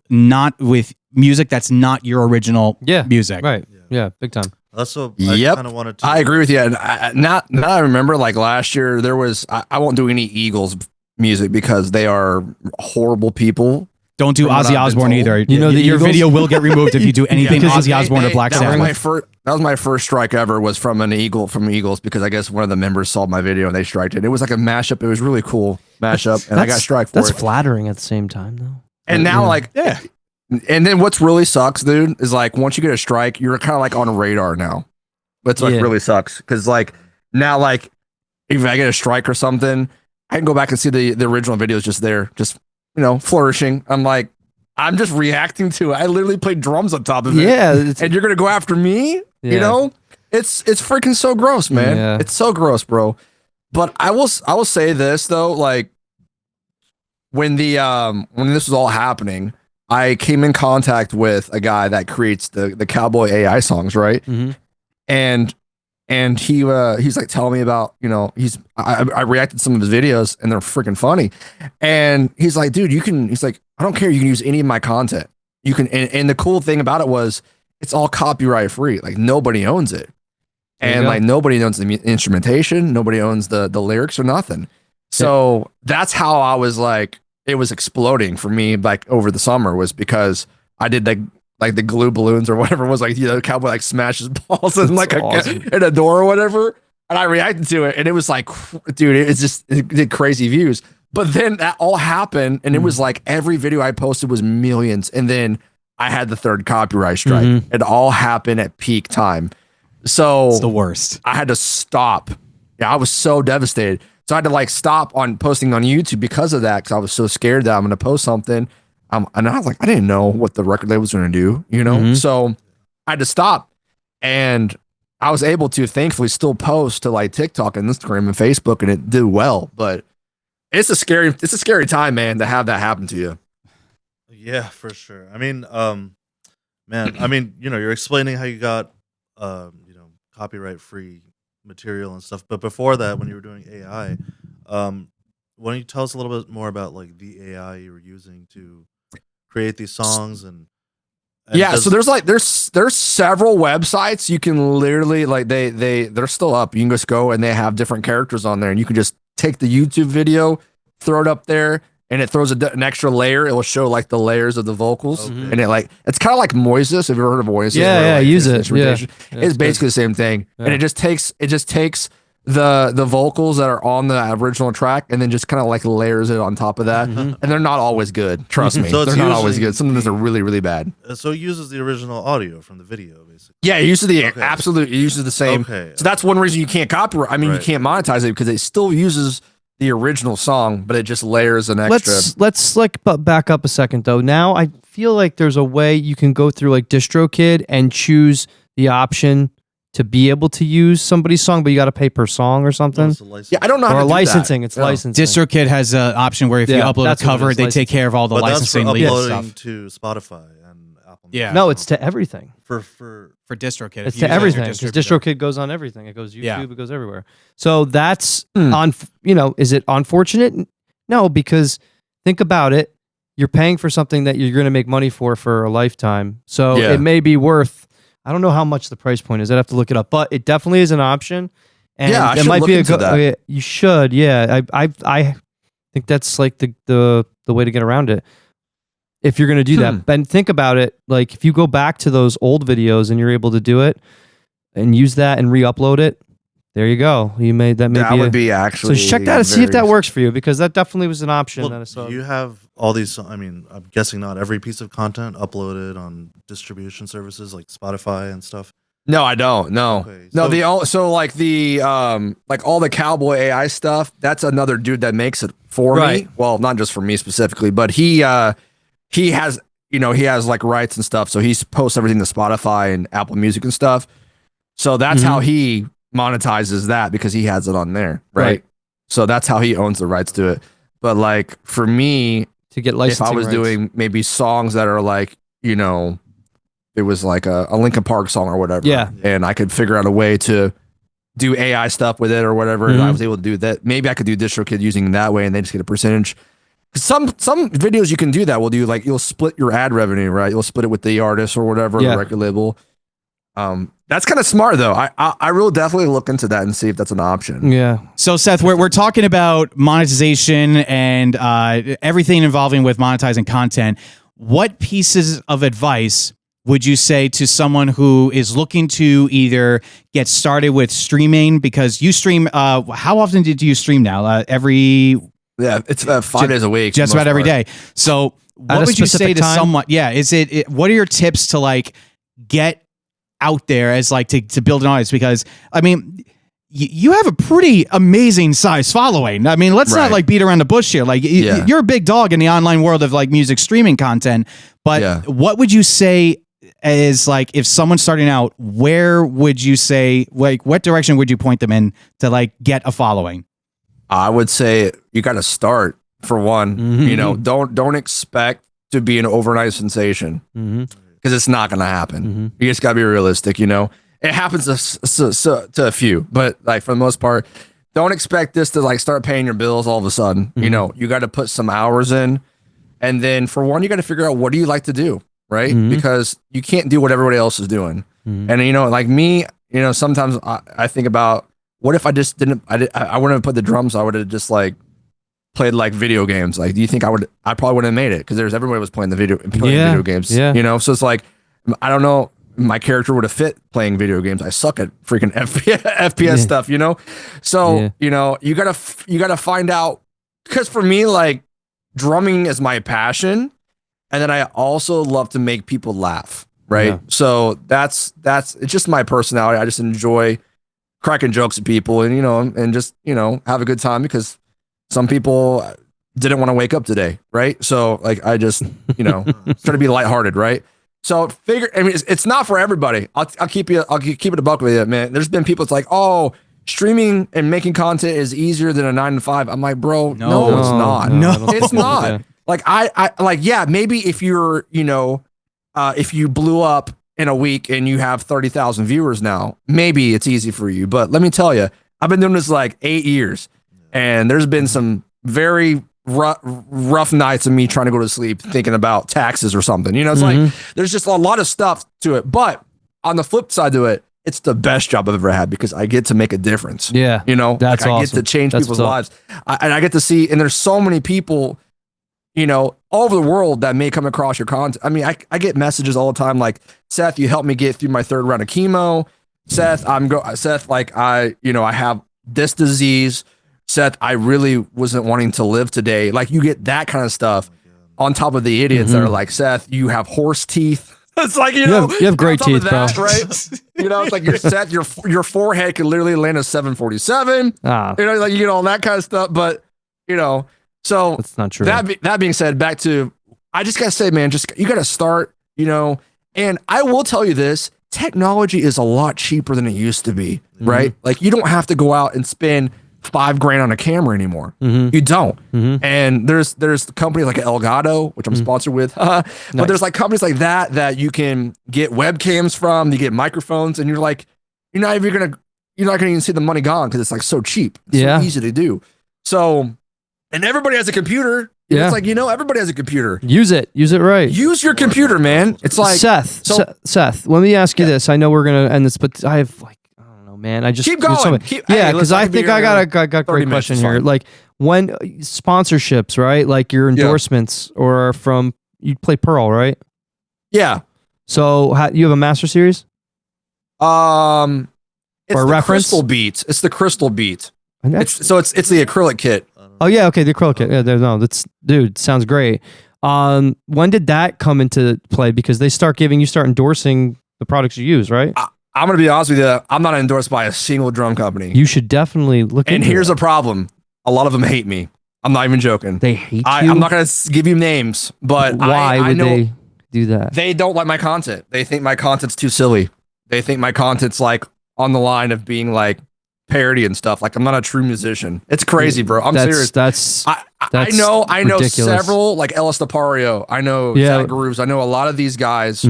music that's not your original music. Right. Yeah, big time. That's what I kind of wanted to. I agree with you. And now I remember, like, last year there was, I won't do any Eagles music because they are horrible people. Don't do Ozzy Osbourne either. You know, your video will get removed if you do anything Ozzy Osbourne or Black Sabbath. That was my first strike ever, was from Eagles, because I guess one of the members saw my video and they striked it. It was like a mashup. It was really cool mashup, and I got strike for it. That's flattering at the same time, though. And now, and then what's really sucks, dude, is like once you get a strike, you're kind of like on radar now. That's like really sucks, because like now, like if I get a strike or something, I can go back and see the original videos just there, just flourishing. I'm just reacting to it. I literally played drums on top of it. And you're gonna go after me? It's freaking so gross, man. It's so gross, bro. But I will say this though, like when this was all happening, I came in contact with a guy that creates the cowboy AI songs, right? And he's like telling me about, I reacted to some of his videos and they're freaking funny. And he's like, dude, he's like, I don't care. You can use any of my content. You can. And the cool thing about it was it's all copyright free. Like nobody owns it. And like nobody owns the instrumentation. Nobody owns the lyrics or nothing. So that's how I was like, it was exploding for me, like over the summer, was because I did like the glue balloons or whatever it was, like, the cowboy like smashes balls in like in a door or whatever. And I reacted to it and it was like, dude, it did crazy views. But then that all happened and it was like every video I posted was millions. And then I had the third copyright strike. It all happened at peak time. So it's the worst. I had to stop. Yeah, I was so devastated. So I had to like stop on posting on YouTube because of that, because I was so scared that I'm going to post something. And I was like, I didn't know what the record label was going to do, So I had to stop. And I was able to thankfully still post to like TikTok and Instagram and Facebook, and it did well. But it's a scary time, man, to have that happen to you. Yeah, for sure. I mean, man, you're explaining how you got, copyright free material and stuff. But before that, when you were doing AI, why don't you tell us a little bit more about like the AI you were using to create these songs and yeah, so there's several websites you can literally like they're still up. You can just go and they have different characters on there, and you can just take the YouTube video, throw it up there, and it throws an extra layer. It will show like the layers of the vocals, and it's kind of like Moises. Have you ever heard of Moises? Yeah, like, use it. Yeah, it's basically the same thing, and it just takes the vocals that are on the original track and then just kind of like layers it on top of that, and they're not always good. Trust me, So they're not always good. Some of them are really, really bad. So it uses the original audio from the video, basically. Yeah, it uses it uses the same. Okay. So that's one reason you can't copyright. I mean, you can't monetize it because it still uses the original song, but it just layers an extra. Let's like back up a second though. Now I feel like there's a way you can go through like DistroKid and choose the option to be able to use somebody's song, but you got to pay per song or something. Yeah, I don't know. Or how to licensing. do that. It's licensing. DistroKid has an option where if you upload a cover, they take care of all the licensing that's for legal uploading stuff. to Spotify and Apple. Yeah. No, it's to everything. For DistroKid. It's to everything because DistroKid goes on everything. It goes YouTube. Yeah. It goes everywhere. So that's is it unfortunate? No, because think about it. You're paying for something that you're going to make money for a lifetime. So it may be worth. I don't know how much the price point is. I'd have to look it up, but it definitely is an option. And it might be a good. You should. Yeah, I think that's like the way to get around it. If you're going to do that, and think about it, like if you go back to those old videos and you're able to do it and use that and re-upload it, there you go. You made that. That would be actually. So check that and see if that works for you because that definitely was an option that I saw. You have all these. I mean, I'm guessing not every piece of content uploaded on distribution services like Spotify and stuff. No, I don't. No, Okay, no. So like the like all the cowboy AI stuff. That's another dude that makes it for me. Well, not just for me specifically, but he has like rights and stuff. So he posts everything to Spotify and Apple Music and stuff. So that's how he monetizes that because he has it on there, right? So that's how he owns the rights to it. But like for me, to get licensing, if I was doing maybe songs that are like, it was like a Linkin Park song or whatever, and I could figure out a way to do AI stuff with it or whatever, and I was able to do that. Maybe I could do DistroKid using that way, and they just get a percentage. Some videos you can do that will do like you'll split your ad revenue, right? You'll split it with the artist or whatever, the record label. That's kind of smart though. I will definitely look into that and see if that's an option. Yeah. So Seth, we're talking about monetization and everything involving with monetizing content. What pieces of advice would you say to someone who is looking to either get started with streaming because you stream? How often did you stream now? Yeah, it's 5 days a week. Just about every day. So what would you say to someone? Yeah, what are your tips to like get out there as like to build an audience? Because I mean, you have a pretty amazing size following. I mean, let's not like beat around the bush here. Like you're a big dog in the online world of like music streaming content. But what would you say is like if someone's starting out, where would you say like what direction would you point them in to like get a following? I would say you got to start for one. Don't expect to be an overnight sensation because it's not going to happen. You just got to be realistic. It happens to a few, but like for the most part, don't expect this to like start paying your bills all of a sudden. You got to put some hours in, and then for one, you got to figure out what do you like to do, right? Because you can't do what everybody else is doing. And like me, sometimes I think about. What if I just didn't? I wouldn't have put the drums. I would have just like played like video games. Like, do you think I would? I probably wouldn't have made it because everybody was playing video games. Yeah. So it's like I don't know. My character would have fit playing video games. I suck at freaking FPS stuff. So you gotta find out because for me like drumming is my passion, and then I also love to make people laugh. Right. Yeah. So that's it's just my personality. I just enjoy cracking jokes at people and and just have a good time because some people didn't want to wake up today, right? So like I just try to be lighthearted, right? So it's not for everybody. I'll keep it a buck with you, man. There's been people it's like, oh, streaming and making content is easier than a 9 to 5. I'm like, bro, no, it's not. No, it's not. Like I like maybe if you're if you blew up in a week and you have 30,000 viewers now, maybe it's easy for you. But let me tell you, I've been doing this like 8 years, and there's been some very rough nights of me trying to go to sleep thinking about taxes or something. You know, it's like there's just a lot of stuff to it. But on the flip side to it, it's the best job I've ever had because I get to make a difference. Yeah, you know, that's like I awesome. get to change people's lives, and I get to see. And there's so many people, you know, all over the world that may come across your content. I mean, I get messages all the time like, Seth, you helped me get through my 3rd round of chemo. Seth, Seth, like I have this disease. Seth, I really wasn't wanting to live today. Like you get that kind of stuff on top of the idiots that are like, Seth, you have horse teeth. It's like, you have great teeth, that, bro. Right? You know, it's like Seth, your forehead could literally land a 747. You know, like you get all that kind of stuff. But you know, so that's not true. That being said, back to, I just gotta say, man, you gotta start. You know, and I will tell you this: technology is a lot cheaper than it used to be. Right? Like you don't have to go out and spend $5,000 on a camera anymore. You don't. And there's companies like Elgato, which I'm sponsored with, but there's like companies like that you can get webcams from, you get microphones, and you're like, you're not gonna even see the money gone because it's like so cheap. It's so easy to do. So, and everybody has a computer. Yeah. It's like, you know, everybody has a computer. Use it right. Use your computer, man. It's like Seth, let me ask you this. I know we're gonna end this, but I have like, man, I just keep going. Because I think I got a great question here. Like when sponsorships, right? Like your endorsements or from, you play Pearl, right? Yeah. So you have a master series? It's or the reference? Crystal Beat. It's the Crystal Beat. It's the acrylic kit. Oh yeah, okay, the acrylic kit. Yeah, dude, sounds great. When did that come into play? Because you start endorsing the products you use, right? I'm going to be honest with you. I'm not endorsed by a single drum company. You should definitely look into it. And here's a problem. A lot of them hate me. I'm not even joking. They hate you? I'm not going to give you names, but why would they do that? They don't like my content. They think my content's too silly. They think my content's like on the line of being like parody and stuff. Like I'm not a true musician. It's crazy, bro. I'm serious. I know ridiculous. Several, like Ellis Tapario. I know Zach Grooves. I know a lot of these guys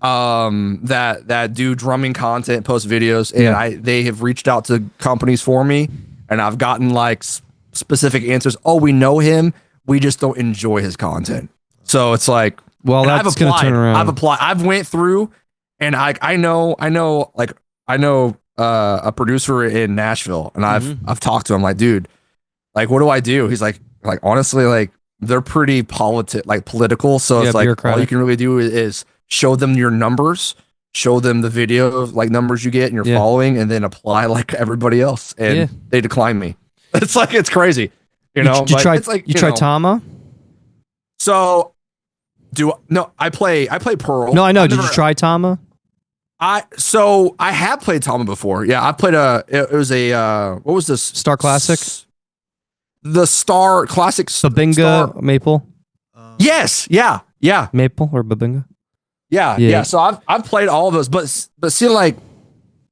that do drumming content, post videos, and they have reached out to companies for me, and I've gotten like specific answers. Oh, we know him, we just don't enjoy his content. So it's like, well, that's going to turn around. I've went through, and I know a producer in Nashville, and I've talked to him like, dude, like what do I do? He's like honestly, like they're pretty political, so it's like all you can really do is show them your numbers, show them the video of like numbers you get and your following, and then apply like every else. And they decline me. It's like, it's crazy, you know. You try Tama? So I play Pearl. No, I know. Did you try Tama? I have played Tama before. Yeah, I played it was a what was this? Star Classic? The Star Classic Babinga Maple? Yes, yeah. Maple or Babinga? Yeah. So I've played all of those, but see, like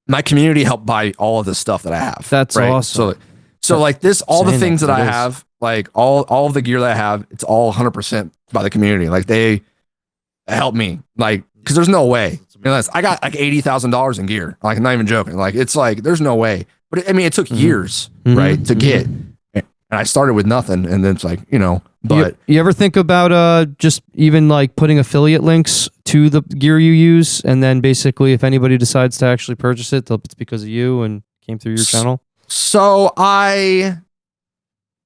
my community helped buy all of the stuff that I have. That's awesome. So like this, all the things that I have, like all of the gear that I have, it's all 100% by the community. Like they help me, like, because there's no way. I got like $80,000 in gear. Like I'm not even joking. Like it's like there's no way. But it took years, right, to get. And I started with nothing, and then it's like, you know. But you ever think about just even like putting affiliate links to the gear you use, and then basically if anybody decides to actually purchase it, it's because of you and came through your channel? So now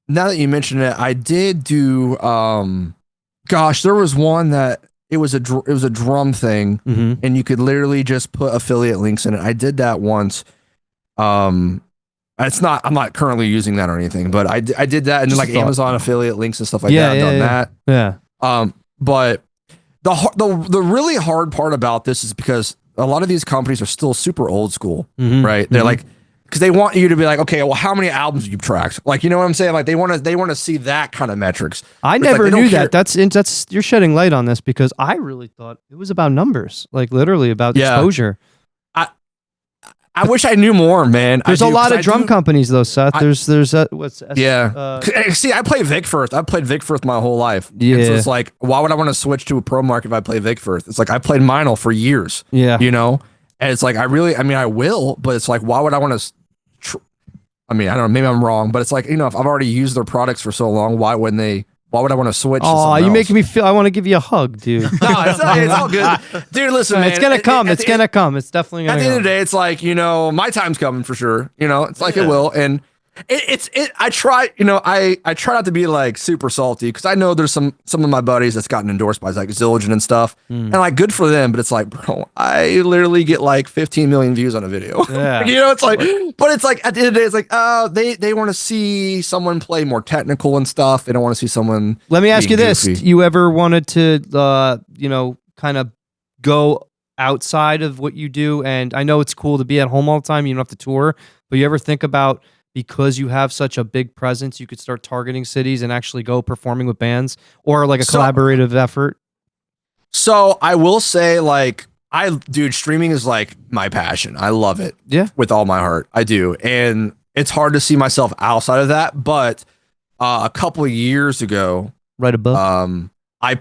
that you mention it, I did do. There was one that it was a drum thing, and you could literally just put affiliate links in it. I did that once. I'm not currently using that or anything, but I did that, and then like Amazon affiliate links and stuff like that. I've done that. Yeah. But the really hard part about this is because a lot of these companies are still super old school, right? They're like, because they want you to be like, okay, well, how many albums you've tracked? Like, you know what I'm saying? Like they want to see that kind of metrics. I never knew that. That's you're shedding light on this, because I really thought it was about numbers, like literally about exposure. I wish I knew more, man. There's a lot of drum companies though, Seth. There's what's see, I play Vic Firth. I've played Vic Firth my whole life. Yeah. And so it's like, why would I want to switch to a pro market if I play Vic Firth? It's like I played Meinl for years. Yeah. You know, and it's like I mean, I will, but it's like, why would I want to? I mean, I don't know. Maybe I'm wrong, but it's like, you know, if I've already used their products for so long, why would I want to switch? Oh, you making me feel. I want to give you a hug, dude. No, it's all good, dude. Listen, man, it's gonna come. It's gonna come. It's definitely gonna. At the end of the day, it's like, you know, my time's coming for sure. You know, it's like it will, and I try, you know, I try not to be like super salty because I know there's some of my buddies that's gotten endorsed by like Zildjian and stuff, and like good for them. But it's like, bro, I literally get like 15 million views on a video. Yeah. You know, it's like, but it's like at the end of the day, it's like, oh, they want to see someone play more technical and stuff. They don't want to see someone. Let me ask you this: goofy. you ever wanted to, you know, kind of go outside of what you do? And I know it's cool to be at home all the time. You don't have to tour, but you ever think about, because you have such a big presence, you could start targeting cities and actually go performing with bands or like a collaborative effort? So I will say, like, dude, streaming is like my passion. I love it. Yeah. With all my heart. I do. And it's hard to see myself outside of that. But a couple of years ago, right above, I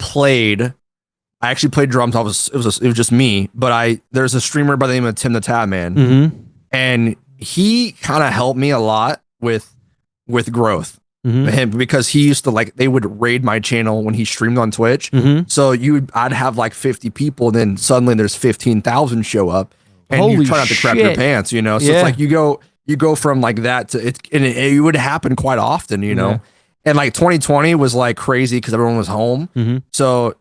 actually played drums. It was just me, but there's a streamer by the name of Tim the Tab Man. Mm-hmm. And he kind of helped me a lot with growth. Mm-hmm. Because he used to, like, they would raid my channel when he streamed on Twitch. Mm-hmm. So I'd have like 50 people, and then suddenly there's 15,000 show up, and Holy you try not to crap your pants, you know. So it's like you go from like that to it would happen quite often, you know. Yeah. And like 2020 was like crazy because everyone was home. Mm-hmm. So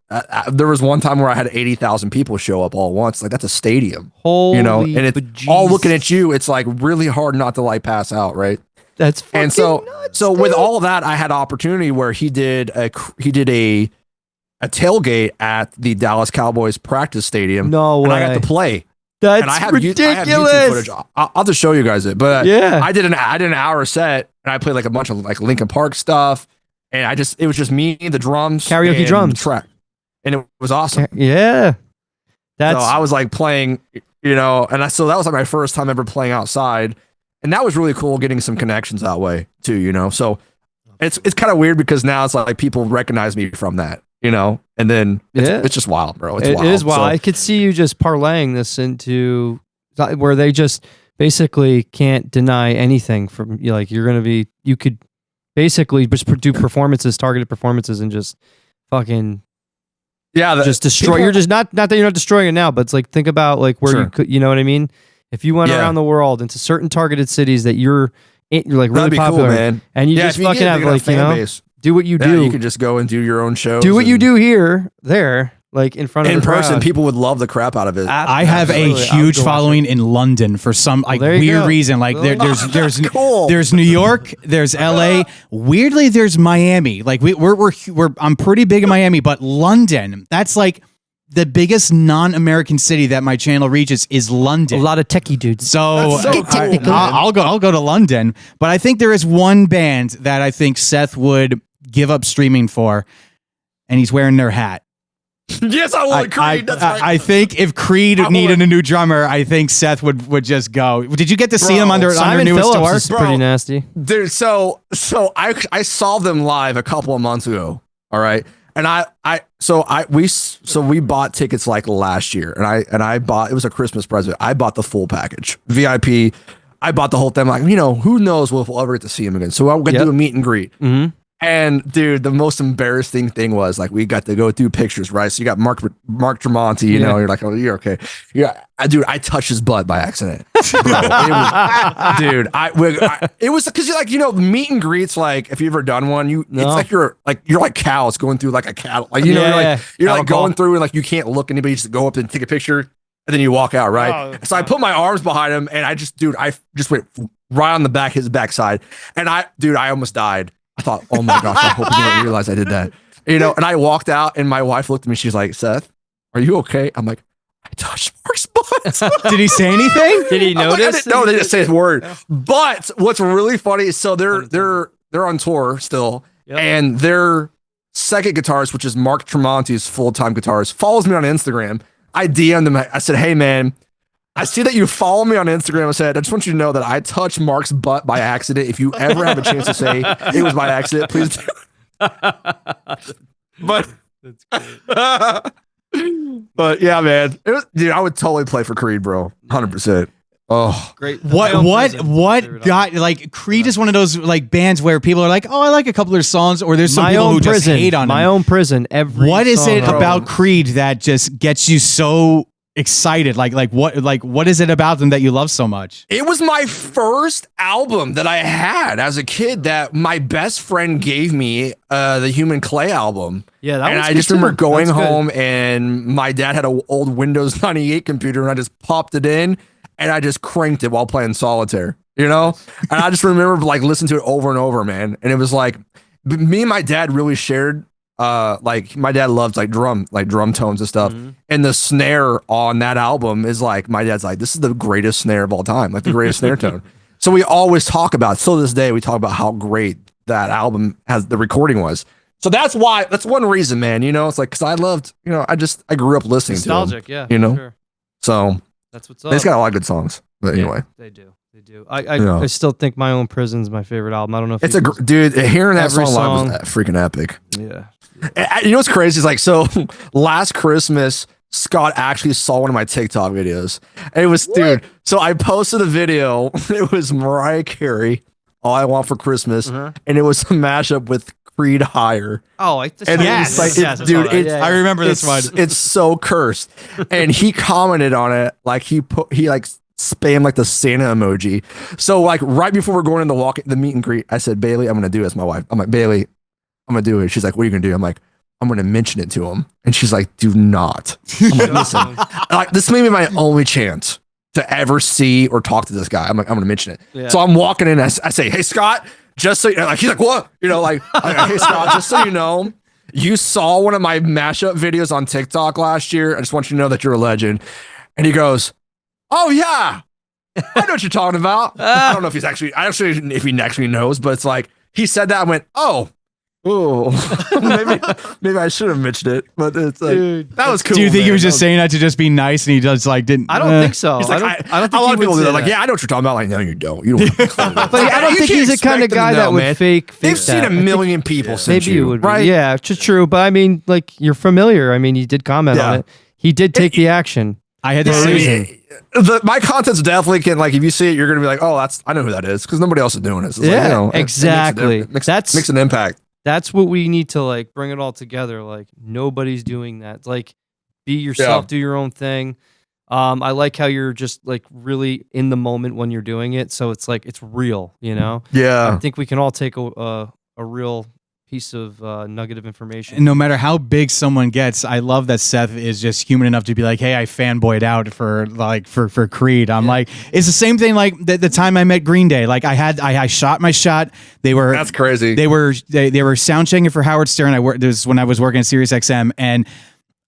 there was one time where I had 80,000 people show up all at once. Like, that's a stadium, Holy, you know, and it's all looking at you. It's like really hard not to like pass out, right? That's fucking and so nuts, so dude. with all of that, I had opportunity where he did a tailgate at the Dallas Cowboys practice stadium. No and way. I got to play. That's and I have ridiculous. I have YouTube footage. I'll just show you guys it. But yeah, I did an hour set, and I played like a bunch of like Linkin Park stuff, and it was just me, the drums, karaoke and drums, the track, and it was awesome. Yeah, so I was like playing, you know, and so that was like my first time ever playing outside, and that was really cool, getting some connections that way too, you know. So it's kind of weird because now it's like people recognize me from that, you know, and then it's just wild, bro. It is wild. So, I could see you just parlaying this into where they just basically can't deny anything from you. Like you could basically just do targeted performances, and just fucking just destroy. You're just not that you're not destroying it now, but it's like, think about like where you could, you know what I mean? If you went around the world into certain targeted cities that you're like really popular, cool, man. And you just fucking have like, you know, do what you do. You can just go and do your own shows. Do what you do there, like in front of in the person. crowd. People would love the crap out of it. I have a huge following in London for some like weird reason. Like there's New York, there's LA. Weirdly, there's Miami. Like I'm pretty big in Miami, but London, that's like the biggest non-American city that my channel reaches is London. A lot of techie dudes. So, so cool, I'll go to London, but I think there is one band that I think Seth would give up streaming for, and he's wearing their hat. Yes, I would. Creed. That's right. I think if Creed needed a new drummer, I think Seth would just go. Did you get to see him on their newest tour? Is pretty nasty, dude. So I saw them live a couple of months ago. All right. And we bought tickets like last year, and I bought, it was a Christmas present. I bought the full package, VIP. I bought the whole thing. Like, you know, who knows if we'll ever get to see him again. So I'm gonna do a meet and greet. Mm-hmm. And dude, the most embarrassing thing was like we got to go through pictures, right? So you got Mark Tremonti, you know, you're like, oh, you're okay. Yeah, dude, I touched his butt by accident. Bro, it was because you're like, you know, meet and greets. Like, if you've ever done one, it's like you're like cows going through like a cattle, like, you know, you're like going through and like you can't look at anybody, just go up and take a picture and then you walk out, right? So I put my arms behind him and I just went right on the back, his backside, and I almost died. I thought, oh my gosh, I hope you don't realize I did that. You know, and I walked out and my wife looked at me. She's like, Seth, are you okay? I'm like, I touched Mark's butt. Did he say anything? Did he notice? No, they didn't say a word. But what's really funny is so they're on tour still, and their second guitarist, which is Mark Tremonti's full-time guitarist, follows me on Instagram. I DM'd him. I said, hey man, I see that you follow me on Instagram. I said, I just want you to know that I touched Mark's butt by accident. If you ever have a chance to say it was by accident, please do. But That's great. but yeah, man, dude, I would totally play for Creed, bro, 100%. Oh, Great. What got like Creed is one of those like bands where people are like, oh, I like a couple of their songs, or there's some My people Own who just Prison. hate on My them. Own Prison. What is it song, about Creed that just gets you so excited? Like what is it about them that you love so much? it was my first album that I had as a kid that my best friend gave me, the Human Clay album. Yeah, that And was I good just remember too. going That's good. home and my dad had an old Windows 98 computer and I just popped it in and I just cranked it while playing solitaire, you know? And I just remember like listening to it over and over, man. And it was like me and my dad really shared, like my dad loves like drum tones and stuff. Mhm. And the snare on that album is like, my dad's like, this is the greatest snare of all time, like the greatest snare tone. So we always talk about, till this day, we talk about how great that album has, the recording was. So that's one reason, man, you know, it's like, cause I loved, you know, I grew up listening Nostalgic, to yeah. them, you know? Sure. So That's what's they up. just got a lot of good songs, but Yeah, anyway, they do. They do. I Yeah. I still think My Own Prison's my favorite album. I don't know if it's you dude, hearing that Every song live song. was freaking epic. Yeah. You know what's crazy is like, so last Christmas, Scott actually saw one of my TikTok videos. And it was, dude, so I posted a video. It was Mariah Carey, All I Want for Christmas. Uh-huh. And it was a mashup with Creed Higher. Oh, And Yes. it's like, yes, I saw dude, that. it's, Yeah, I remember this one. it's so cursed. And he commented on it, like he like spammed like the Santa emoji. So like right before we're going in the meet and greet, I said, Bailey, I'm gonna do this. My wife, I'm like, Bailey, I'm gonna do it. She's like, what are you gonna do? I'm like, I'm gonna mention it to him. And she's like, do not. I'm like, listen, like this may be my only chance to ever see or talk to this guy. I'm like, I'm gonna mention it. Yeah. So I'm walking in. I say, hey Scott, just so you know, like he's like, what? You know, like, hey Scott, just so you know, you saw one of my mashup videos on TikTok last year. I just want you to know that you're a legend. And he goes, oh yeah, I know what you're talking about. I don't know if he's actually, if he actually knows, but it's like he said that. I went, oh, maybe I should have mentioned it, but it's like, Dude, that was cool. Do you think he man. was That just saying that to just be nice and he just like didn't? I don't think so. He's like, I don't think a lot he of people would do say that. Like, that. yeah, I know what you're talking about. Like, no, you don't. You don't. But I don't think he's the kind of guy that would fake They've seen a that. million people Yeah. since Maybe you, it would be. right? Yeah, it's just true. But I mean, like, you're familiar. I mean, you did comment on Yeah. it. He did take the action. I had the Yeah, I same. mean, my content's definitely can, like, if you see it, you're gonna be like, oh, I know who that is, because nobody else is doing it. So it's Yeah, like, you know, exactly. It makes That's- an impact. That's what we need to like bring it all together. Like nobody's doing that. Like be yourself, do your own thing. I like how you're just like really in the moment when you're doing it. So it's like it's real, you know? I Yeah. think we can all take a real piece of nugget of information. And no matter how big someone gets, I love that Seth is just human enough to be like, hey, I fanboyed out for Creed. I'm like, it's the same thing like the time I met Green Day. Like I shot my shot. That's crazy. They were sound checking for Howard Stern. This was when I was working at Sirius XM, and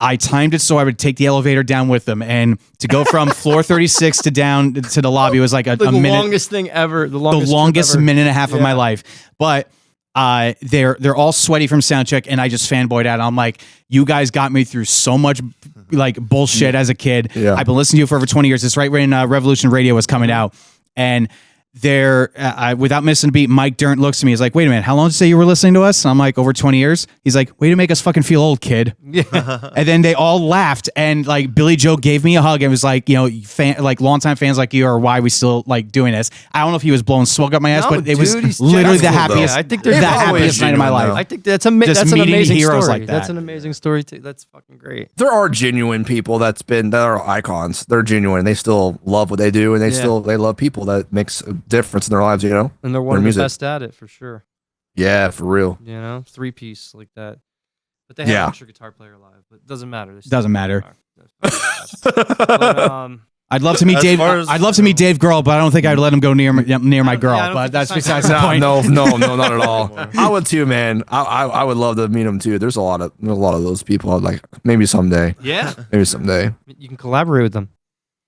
I timed it so I would take the elevator down with them, and to go from floor 36 to down to the lobby was like a the minute. longest thing ever. The The longest minute and a half of my life. But they're all sweaty from sound check, and I just fanboyed out. I'm like, you guys got me through so much like bullshit as a kid. Yeah. I've been listening to you for over 20 years. It's right when Revolution Radio was coming out, and without missing a beat, Mike Dirnt looks at me. He's like, wait a minute, how long did you say you were listening to us? And I'm like, over 20 years. He's like, way to make us fucking feel old, kid. Yeah. And then they all laughed, and like Billy Joe gave me a hug and was like, you know, like longtime fans like you are why we still like doing this. I don't know if he was blowing smoke up my ass, No, but it was dude, he's literally that's the cool, happiest. though. I think the they're happiest night of my genuine, life. though. I think that's Just that's an meeting amazing heroes story. like that. That's an amazing story. That's fucking great. There are genuine people that are icons. They're genuine. They still love what they do, and they love people. That makes a difference in their lives, you know? And they're one Their of music. the best at it for sure. Yeah, for real. You know, 3-piece like that. But they have an extra guitar player live, but it doesn't matter. They still Doesn't matter. But, I'd love to meet As Dave. far as, I'd love to meet Dave Grohl, but I don't think I'd let him go near my girl. I don't But think that's that's besides the not- point. No, not at all. I would too, man. I would love to meet them too. There's a lot of those people. I'd like maybe someday. yeah, Maybe someday. you can collaborate with them.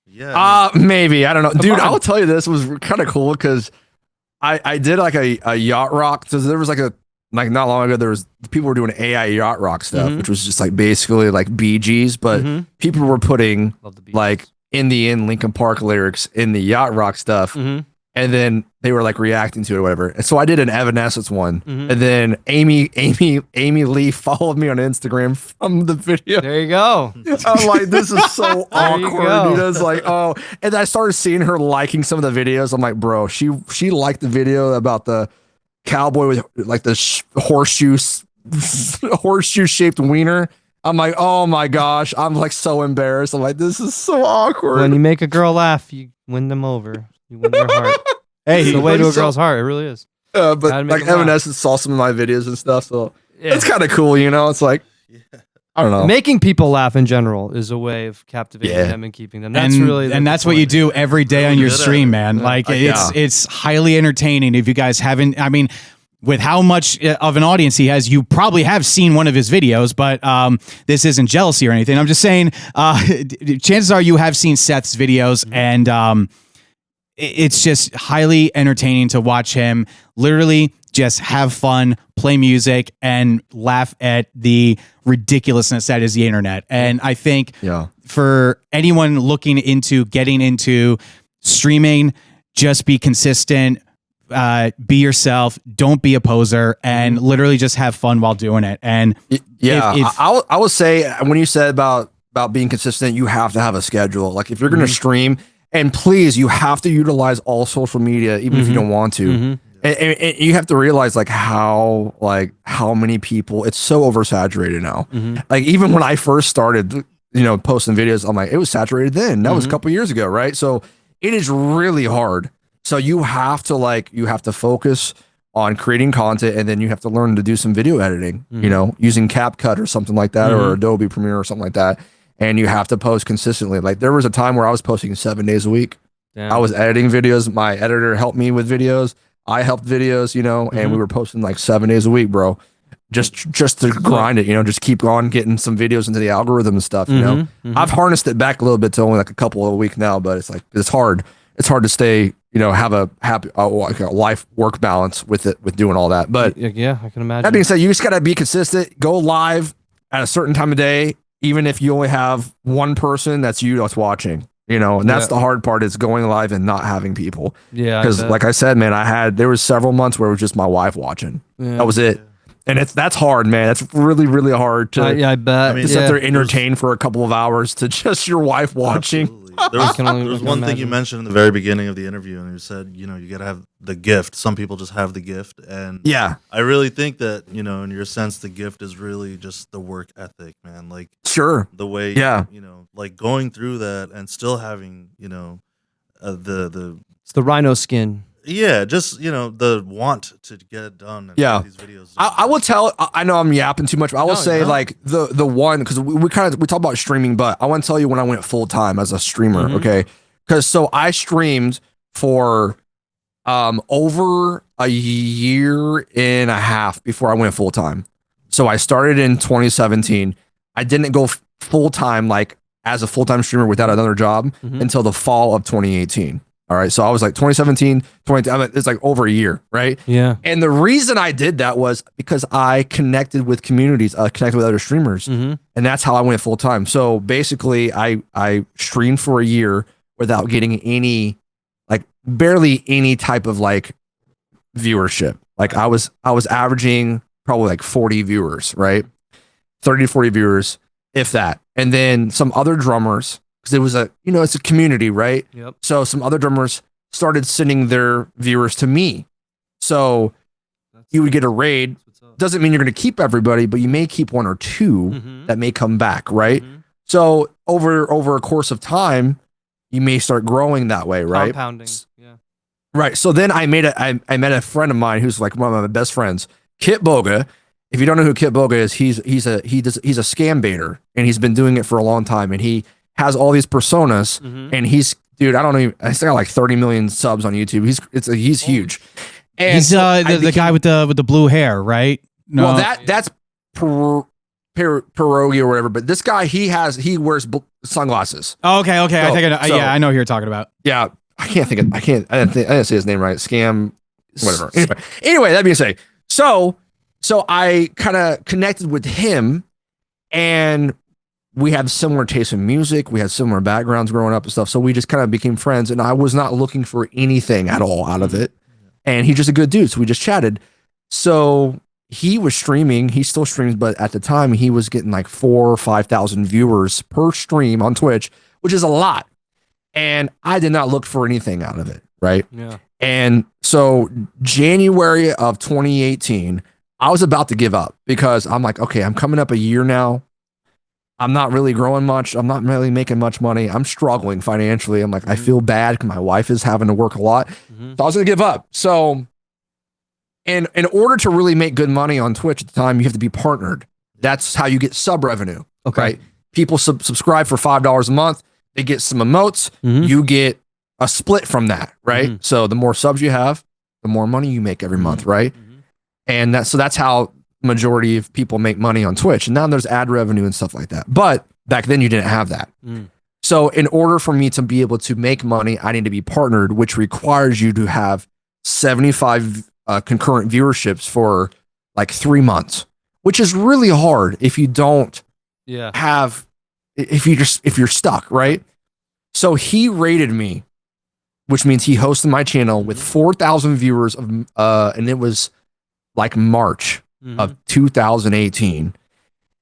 Yeah. Maybe. I don't know. Dude, on. I will tell you this was kind of cool because I did like a yacht rock. So there was like not long ago, there was people were doing AI yacht rock stuff, Mhm. which was just like basically like Bee Gees, but Mhm. people were putting Love the beat. like in the end Linkin Park lyrics in the Yacht Rock stuff. And then they were like reacting to it or whatever. And so I did an Evanescence one. And then Amy Lee followed me on Instagram from the video. There you go. I'm like, this is so awkward. go. It's like, oh. And I started seeing her liking some of the videos. I'm like, bro, she liked the video about the cowboy with like the horseshoe shaped wiener. I'm like, oh my gosh. I'm like so embarrassed. I'm like, this is so awkward. When you make a girl laugh, you win them over. You win their heart. Hey, it's the way to a girl's heart. It really is. But like Evanescence saw some of my videos and stuff, so it's kind of cool, you know. It's like, I don't know. Making people laugh in general is a way of captivating them and keeping them. That's that's what you do every day on your stream, man. Like it's highly entertaining. If you guys haven't, I mean, with how much of an audience he has, you probably have seen one of his videos, but this isn't jealousy or anything. I'm just saying, chances are you have seen Seth's videos, and it's just highly entertaining to watch him literally just have fun, play music, and laugh at the ridiculousness that is the internet. And I think for anyone looking into getting into streaming, just be consistent, be yourself, don't be a poser, and literally just have fun while doing it. And I would say when you said about being consistent, you have to have a schedule. Like if you're going to stream, and please, you have to utilize all social media, even if you don't want to. And you have to realize like how many people, it's so oversaturated now. Like even when I first started, posting videos, I'm like, it was saturated then. That was a couple years ago, right? So it is really hard. So you have to focus on creating content, and then you have to learn to do some video editing, using CapCut or something like that, or Adobe Premiere or something like that. And you have to post consistently. Like there was a time where I was posting 7 days a week. I was editing videos. My editor helped me with videos. I helped videos, and we were posting like 7 days a week, bro. Just to grind it, just keep on getting some videos into the algorithm and stuff, I've harnessed it back a little bit to only like a couple of a week now, but it's hard. It's hard to stay, have a happy life work balance with doing all that. But yeah, I can imagine. That being said, you just got to be consistent, go live at a certain time of day, even if you only have one person that's watching, and that's the hard part, is going live and not having people. Yeah. Because like I said, man, there was several months where it was just my wife watching. Yeah. That was it. And that's hard, man. That's really, really hard to, I bet. To sit there entertain for a couple of hours to just your wife watching. Absolutely. There was one thing you mentioned in the very beginning of the interview, and you said, you got to have the gift. Some people just have the gift. And I really think that, in your sense, the gift is really just the work ethic, man. Like, sure. The way, like going through that and still having, it's the rhino skin. Yeah, just the want to get it done. And these videos. I will tell. I know I'm yapping too much, but I will say like the one, because we talk about streaming, but I want to tell you when I went full time as a streamer. Okay, because so I streamed for over a year and a half before I went full time. So I started in 2017. I didn't go full time like as a full time streamer without another job until the fall of 2018. All right. So I was like 2017, it's like over a year. Right. Yeah. And the reason I did that was because I connected with communities, connected with other streamers. And that's how I went full time. So basically I streamed for a year without getting barely any type of like viewership. Like I was averaging probably like 40 viewers, right? 30 to 40 viewers, if that. And then some other drummers, because it was it's a community, right? Yep. So some other drummers started sending their viewers to me. So you would get a raid. Doesn't mean you're going to keep everybody, but you may keep one or two that may come back, right? So over a course of time, you may start growing that way, right? Compounding, yeah. Right. So then I met a friend of mine who's like one of my best friends, Kit Boga. If you don't know who Kit Boga is, he's a scam baiter, and he's been doing it for a long time, and he has all these personas, and he's I got like 30 million subs on YouTube. He's huge. And he's the guy with the blue hair, right? No. Well, that's pierogi or whatever. But this guy, he wears sunglasses. Oh, okay. So, I know who you're talking about. Yeah, I didn't say his name right. Scam, whatever. Anyway, that being said, so I kind of connected with him, and we have similar taste in music. We had similar backgrounds growing up and stuff. So we just kind of became friends, and I was not looking for anything at all out of it. And he's just a good dude. So we just chatted. So he was streaming. He still streams, but at the time he was getting like 4,000 or 5,000 viewers per stream on Twitch, which is a lot. And I did not look for anything out of it. Right. Yeah. And so January of 2018, I was about to give up because I'm like, okay, I'm coming up a year now. I'm not really growing much. I'm not really making much money. I'm struggling financially. I'm like, I feel bad because my wife is having to work a lot. So I was going to give up. So in order to really make good money on Twitch at the time, you have to be partnered. That's how you get sub revenue. Okay. Right? People subscribe for $5 a month. They get some emotes. You get a split from that. Right. So the more subs you have, the more money you make every month. Right. And that's how majority of people make money on Twitch. And now there's ad revenue and stuff like that. But back then you didn't have that. So in order for me to be able to make money, I need to be partnered, which requires you to have 75 concurrent viewerships for like 3 months, which is really hard if you don't have, if you're stuck, right? So he rated me, which means he hosted my channel with 4,000 viewers and it was like March of 2018.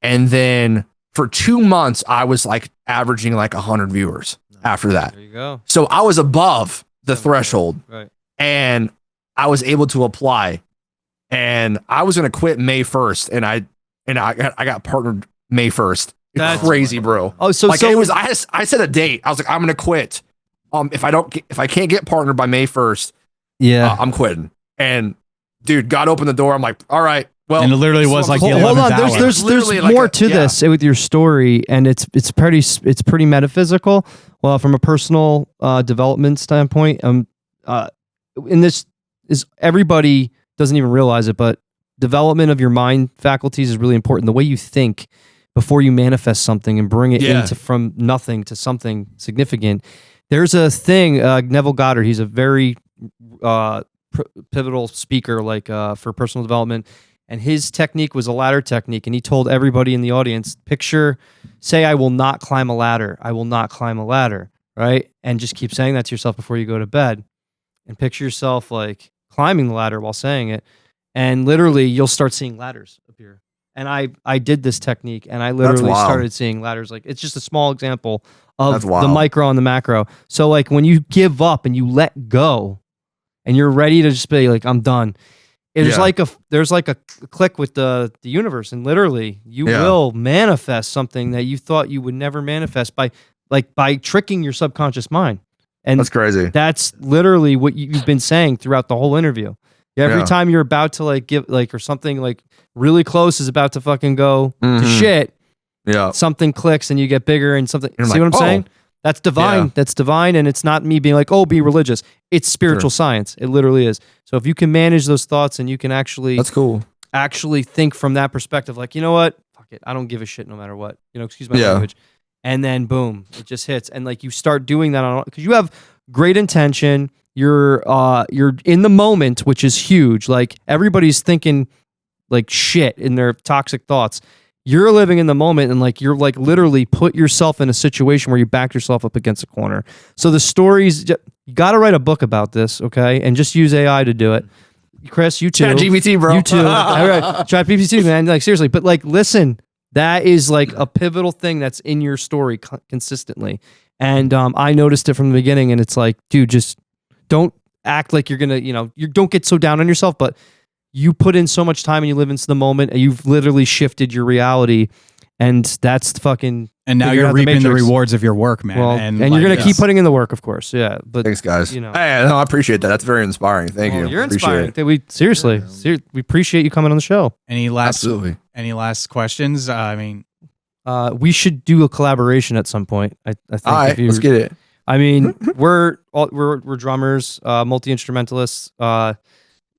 And then for 2 months, I was like averaging like 100 viewers after that. There you go. So I was above the threshold. Right. And I was able to apply. And I was going to quit May 1st. And I got partnered May 1st. That's crazy, bro. Oh, so like it was, I set a date. I was like, I'm going to quit. If I can't get partnered by May 1st, I'm quitting. And dude, God opened the door. I'm like, all right. Well, and it literally was like the 11th hold on. hour. There's more to this with your story, and it's pretty metaphysical. Well, from a personal development standpoint, and this is everybody doesn't even realize it, but development of your mind faculties is really important. The way you think before you manifest something and bring it into from nothing to something significant. There's a thing, Neville Goddard. He's a very pivotal speaker, like for personal development. And his technique was a ladder technique. And he told everybody in the audience, say, I will not climb a ladder. I will not climb a ladder. Right. And just keep saying that to yourself before you go to bed. And picture yourself like climbing the ladder while saying it. And literally you'll start seeing ladders appear. And I did this technique and I literally started seeing ladders. Like it's just a small example of the micro and the macro. So like when you give up and you let go and you're ready to just be like, I'm done. There's like a click with the universe, and literally you will manifest something that you thought you would never manifest by tricking your subconscious mind. And that's crazy. That's literally what you've been saying throughout the whole interview. Every time you're about to like give like or something like really close is about to fucking go to shit. Yeah. Something clicks and you get bigger and something. See what I'm saying? That's divine. Yeah. That's divine. And it's not me being like, oh, be religious. It's spiritual science. It literally is. So if you can manage those thoughts and you can actually, that's cool. Actually think from that perspective, like, you know what? Fuck it. I don't give a shit no matter what. Excuse my language. And then boom, it just hits. And like you start doing that because you have great intention. You're in the moment, which is huge. Like everybody's thinking like shit in their toxic thoughts. You're living in the moment and like you're like literally put yourself in a situation where you backed yourself up against a corner. So the stories, you got to write a book about this, okay? And just use AI to do it. Chris, you too. ChatGPT, bro. You too. All right, ChatGPT, man. Like seriously, but like listen, that is like a pivotal thing that's in your story consistently. And I noticed it from the beginning, and it's like, dude, just don't act like you're gonna, you don't get so down on yourself, but you put in so much time and you live into the moment and you've literally shifted your reality, and that's fucking. And now you're reaping the rewards of your work, man. Well, and you're going to keep putting in the work, of course. Yeah. But thanks, guys. Hey, no, I appreciate that. That's very inspiring. Thank you. You're inspiring. We seriously, we appreciate you coming on the show. Any last questions? I mean, we should do a collaboration at some point. I think. All right, let's get it. I mean, we're drummers, multi-instrumentalists.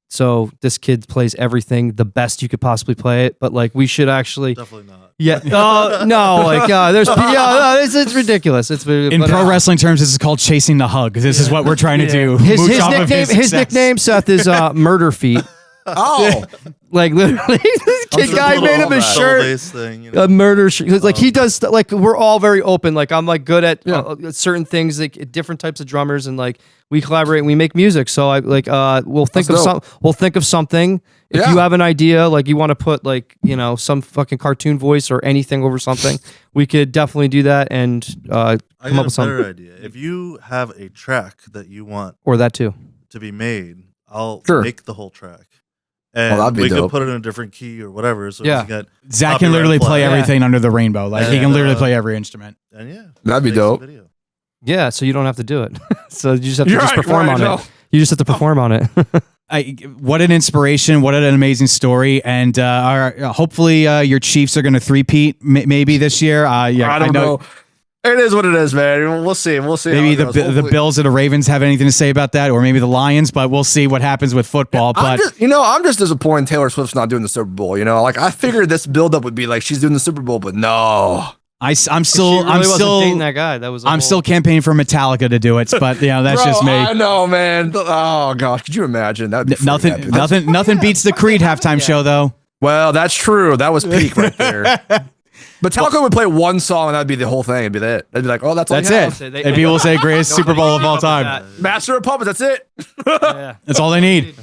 So this kid plays everything the best you could possibly play it, but like we should actually definitely not. Yeah. No. Like it's ridiculous. It's in pro wrestling terms, this is called chasing the hug. This is what we're trying to do. His nickname, Seth, is Murder Feet. Oh, Like literally, this kid guy made him a shirt, thing, a murder shirt. Like he does, like we're all very open. Like I'm like good at certain things, like different types of drummers, and like we collaborate and we make music. So I like we'll think of something. If you have an idea, like you want to put like some fucking cartoon voice or anything over something, we could definitely do that and I come up with got a better something. idea. If you have a track that you want Or that too to be made, I'll Sure. make the whole track. And we dope. could put it in a different key or whatever. So Yeah. we can get Zach can literally play everything under the rainbow. Like he can literally play every instrument. And That'd be dope. Yeah, so you don't have to do it. So you just have to perform on it. You just have to perform on it. What an inspiration! What an amazing story! And hopefully your Chiefs are going to three-peat maybe this year. I don't know. It is what it is, man. We'll see. Maybe the Bills or the Ravens have anything to say about that, or maybe the Lions. But we'll see what happens with football. But I'm just disappointed Taylor Swift's not doing the Super Bowl. Like I figured this buildup would be like she's doing the Super Bowl, but no. I'm still dating that guy. That was still campaigning for Metallica to do it, but that's just me. I know, man. Oh gosh, could you imagine that? Nothing beats the Creed halftime show, though. Well, that's true. That was peak right there. Metallica would play one song and that'd be the whole thing. It'd be that. They'd be like, "Oh, that's it." And people will say, "Greatest Super Bowl of all time." Master of Puppets. That's it. That's all they need.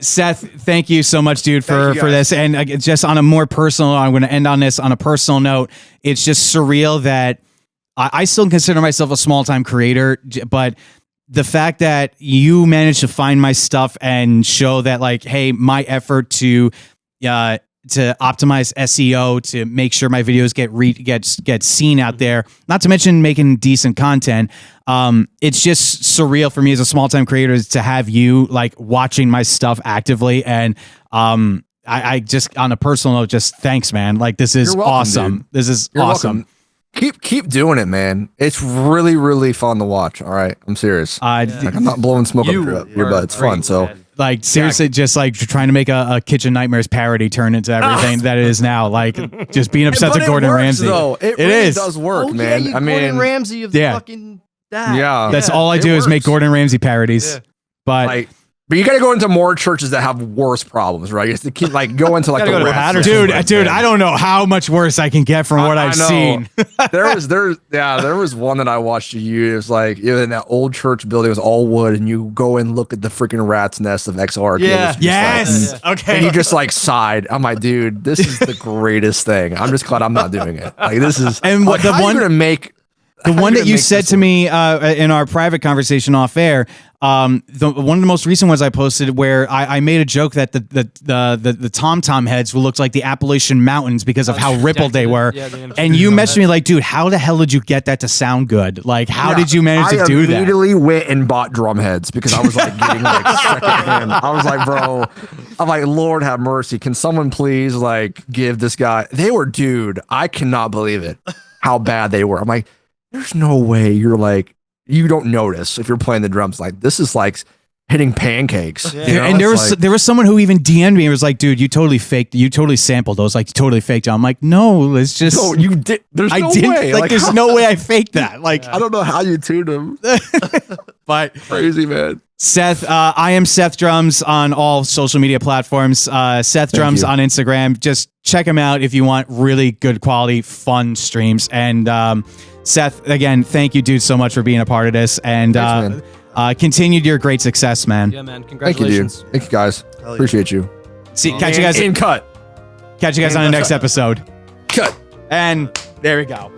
Seth, thank you so much, dude, for this. And just on a more personal, I'm going to end on this on a personal note. It's just surreal that I still consider myself a small time creator, but the fact that you managed to find my stuff and show that, like, hey, my effort to optimize SEO to make sure my videos get seen out there, not to mention making decent content. It's just surreal for me as a small time creator to have you like watching my stuff actively. And I just, on a personal note, just thanks, man. Like this is awesome. Dude. This is awesome. Welcome. Keep doing it, man. It's really, really fun to watch. All right, I'm serious. I'm not blowing smoke up your butt. It's fun. So. Like seriously, just like trying to make a Kitchen Nightmares parody turn into everything that it is now. Like just being obsessed with Gordon Ramsay. Though. It really does work, man. Yeah, Gordon Ramsay of the fucking that. Yeah, that's all I do is make Gordon Ramsay parodies. Yeah. But you got to go into more churches that have worse problems, right? You have to keep go into like the dude. I don't know how much worse I can get from what I've seen. there was one that I watched it was like in that old church building. It was all wood, and you go and look at the freaking rat's nest of XR. Yeah. Yes. Okay. And you just sighed. I'm like, dude, this is the greatest thing. I'm just glad I'm not doing it. Like this is and what the one to make. The one that you said to me in our private conversation off air, one of the most recent ones I posted where I made a joke that the Tom heads looked like the Appalachian Mountains because of how rippled they were. And you messaged me like, dude, how the hell did you get that to sound good? Like, how did you manage to do that? I immediately went and bought drum heads because I was like getting secondhand. I was like, bro, I'm like, Lord have mercy. Can someone please give this guy? They were, dude, I cannot believe it. How bad they were. I'm like, there's no way you don't notice if you're playing the drums. Like this is like hitting pancakes. Yeah. And there was someone who even DM'd me and was like, dude, you totally faked. You totally sampled those. Like you totally faked it. I'm like, no, it's just. No, you did. There's no way. Like there's no way I faked that. Like I don't know how you tuned them. But crazy, man. Seth, I am Seth Drums on all social media platforms. Seth Drums on Instagram. Just check him out if you want really good quality, fun streams. And Seth, again, thank you, dude, so much for being a part of this. And continued your great success, man. Yeah, man. Congratulations. Thank you, guys. Appreciate you. Catch you guys in cut. Catch you guys on the next episode. Cut. And there we go.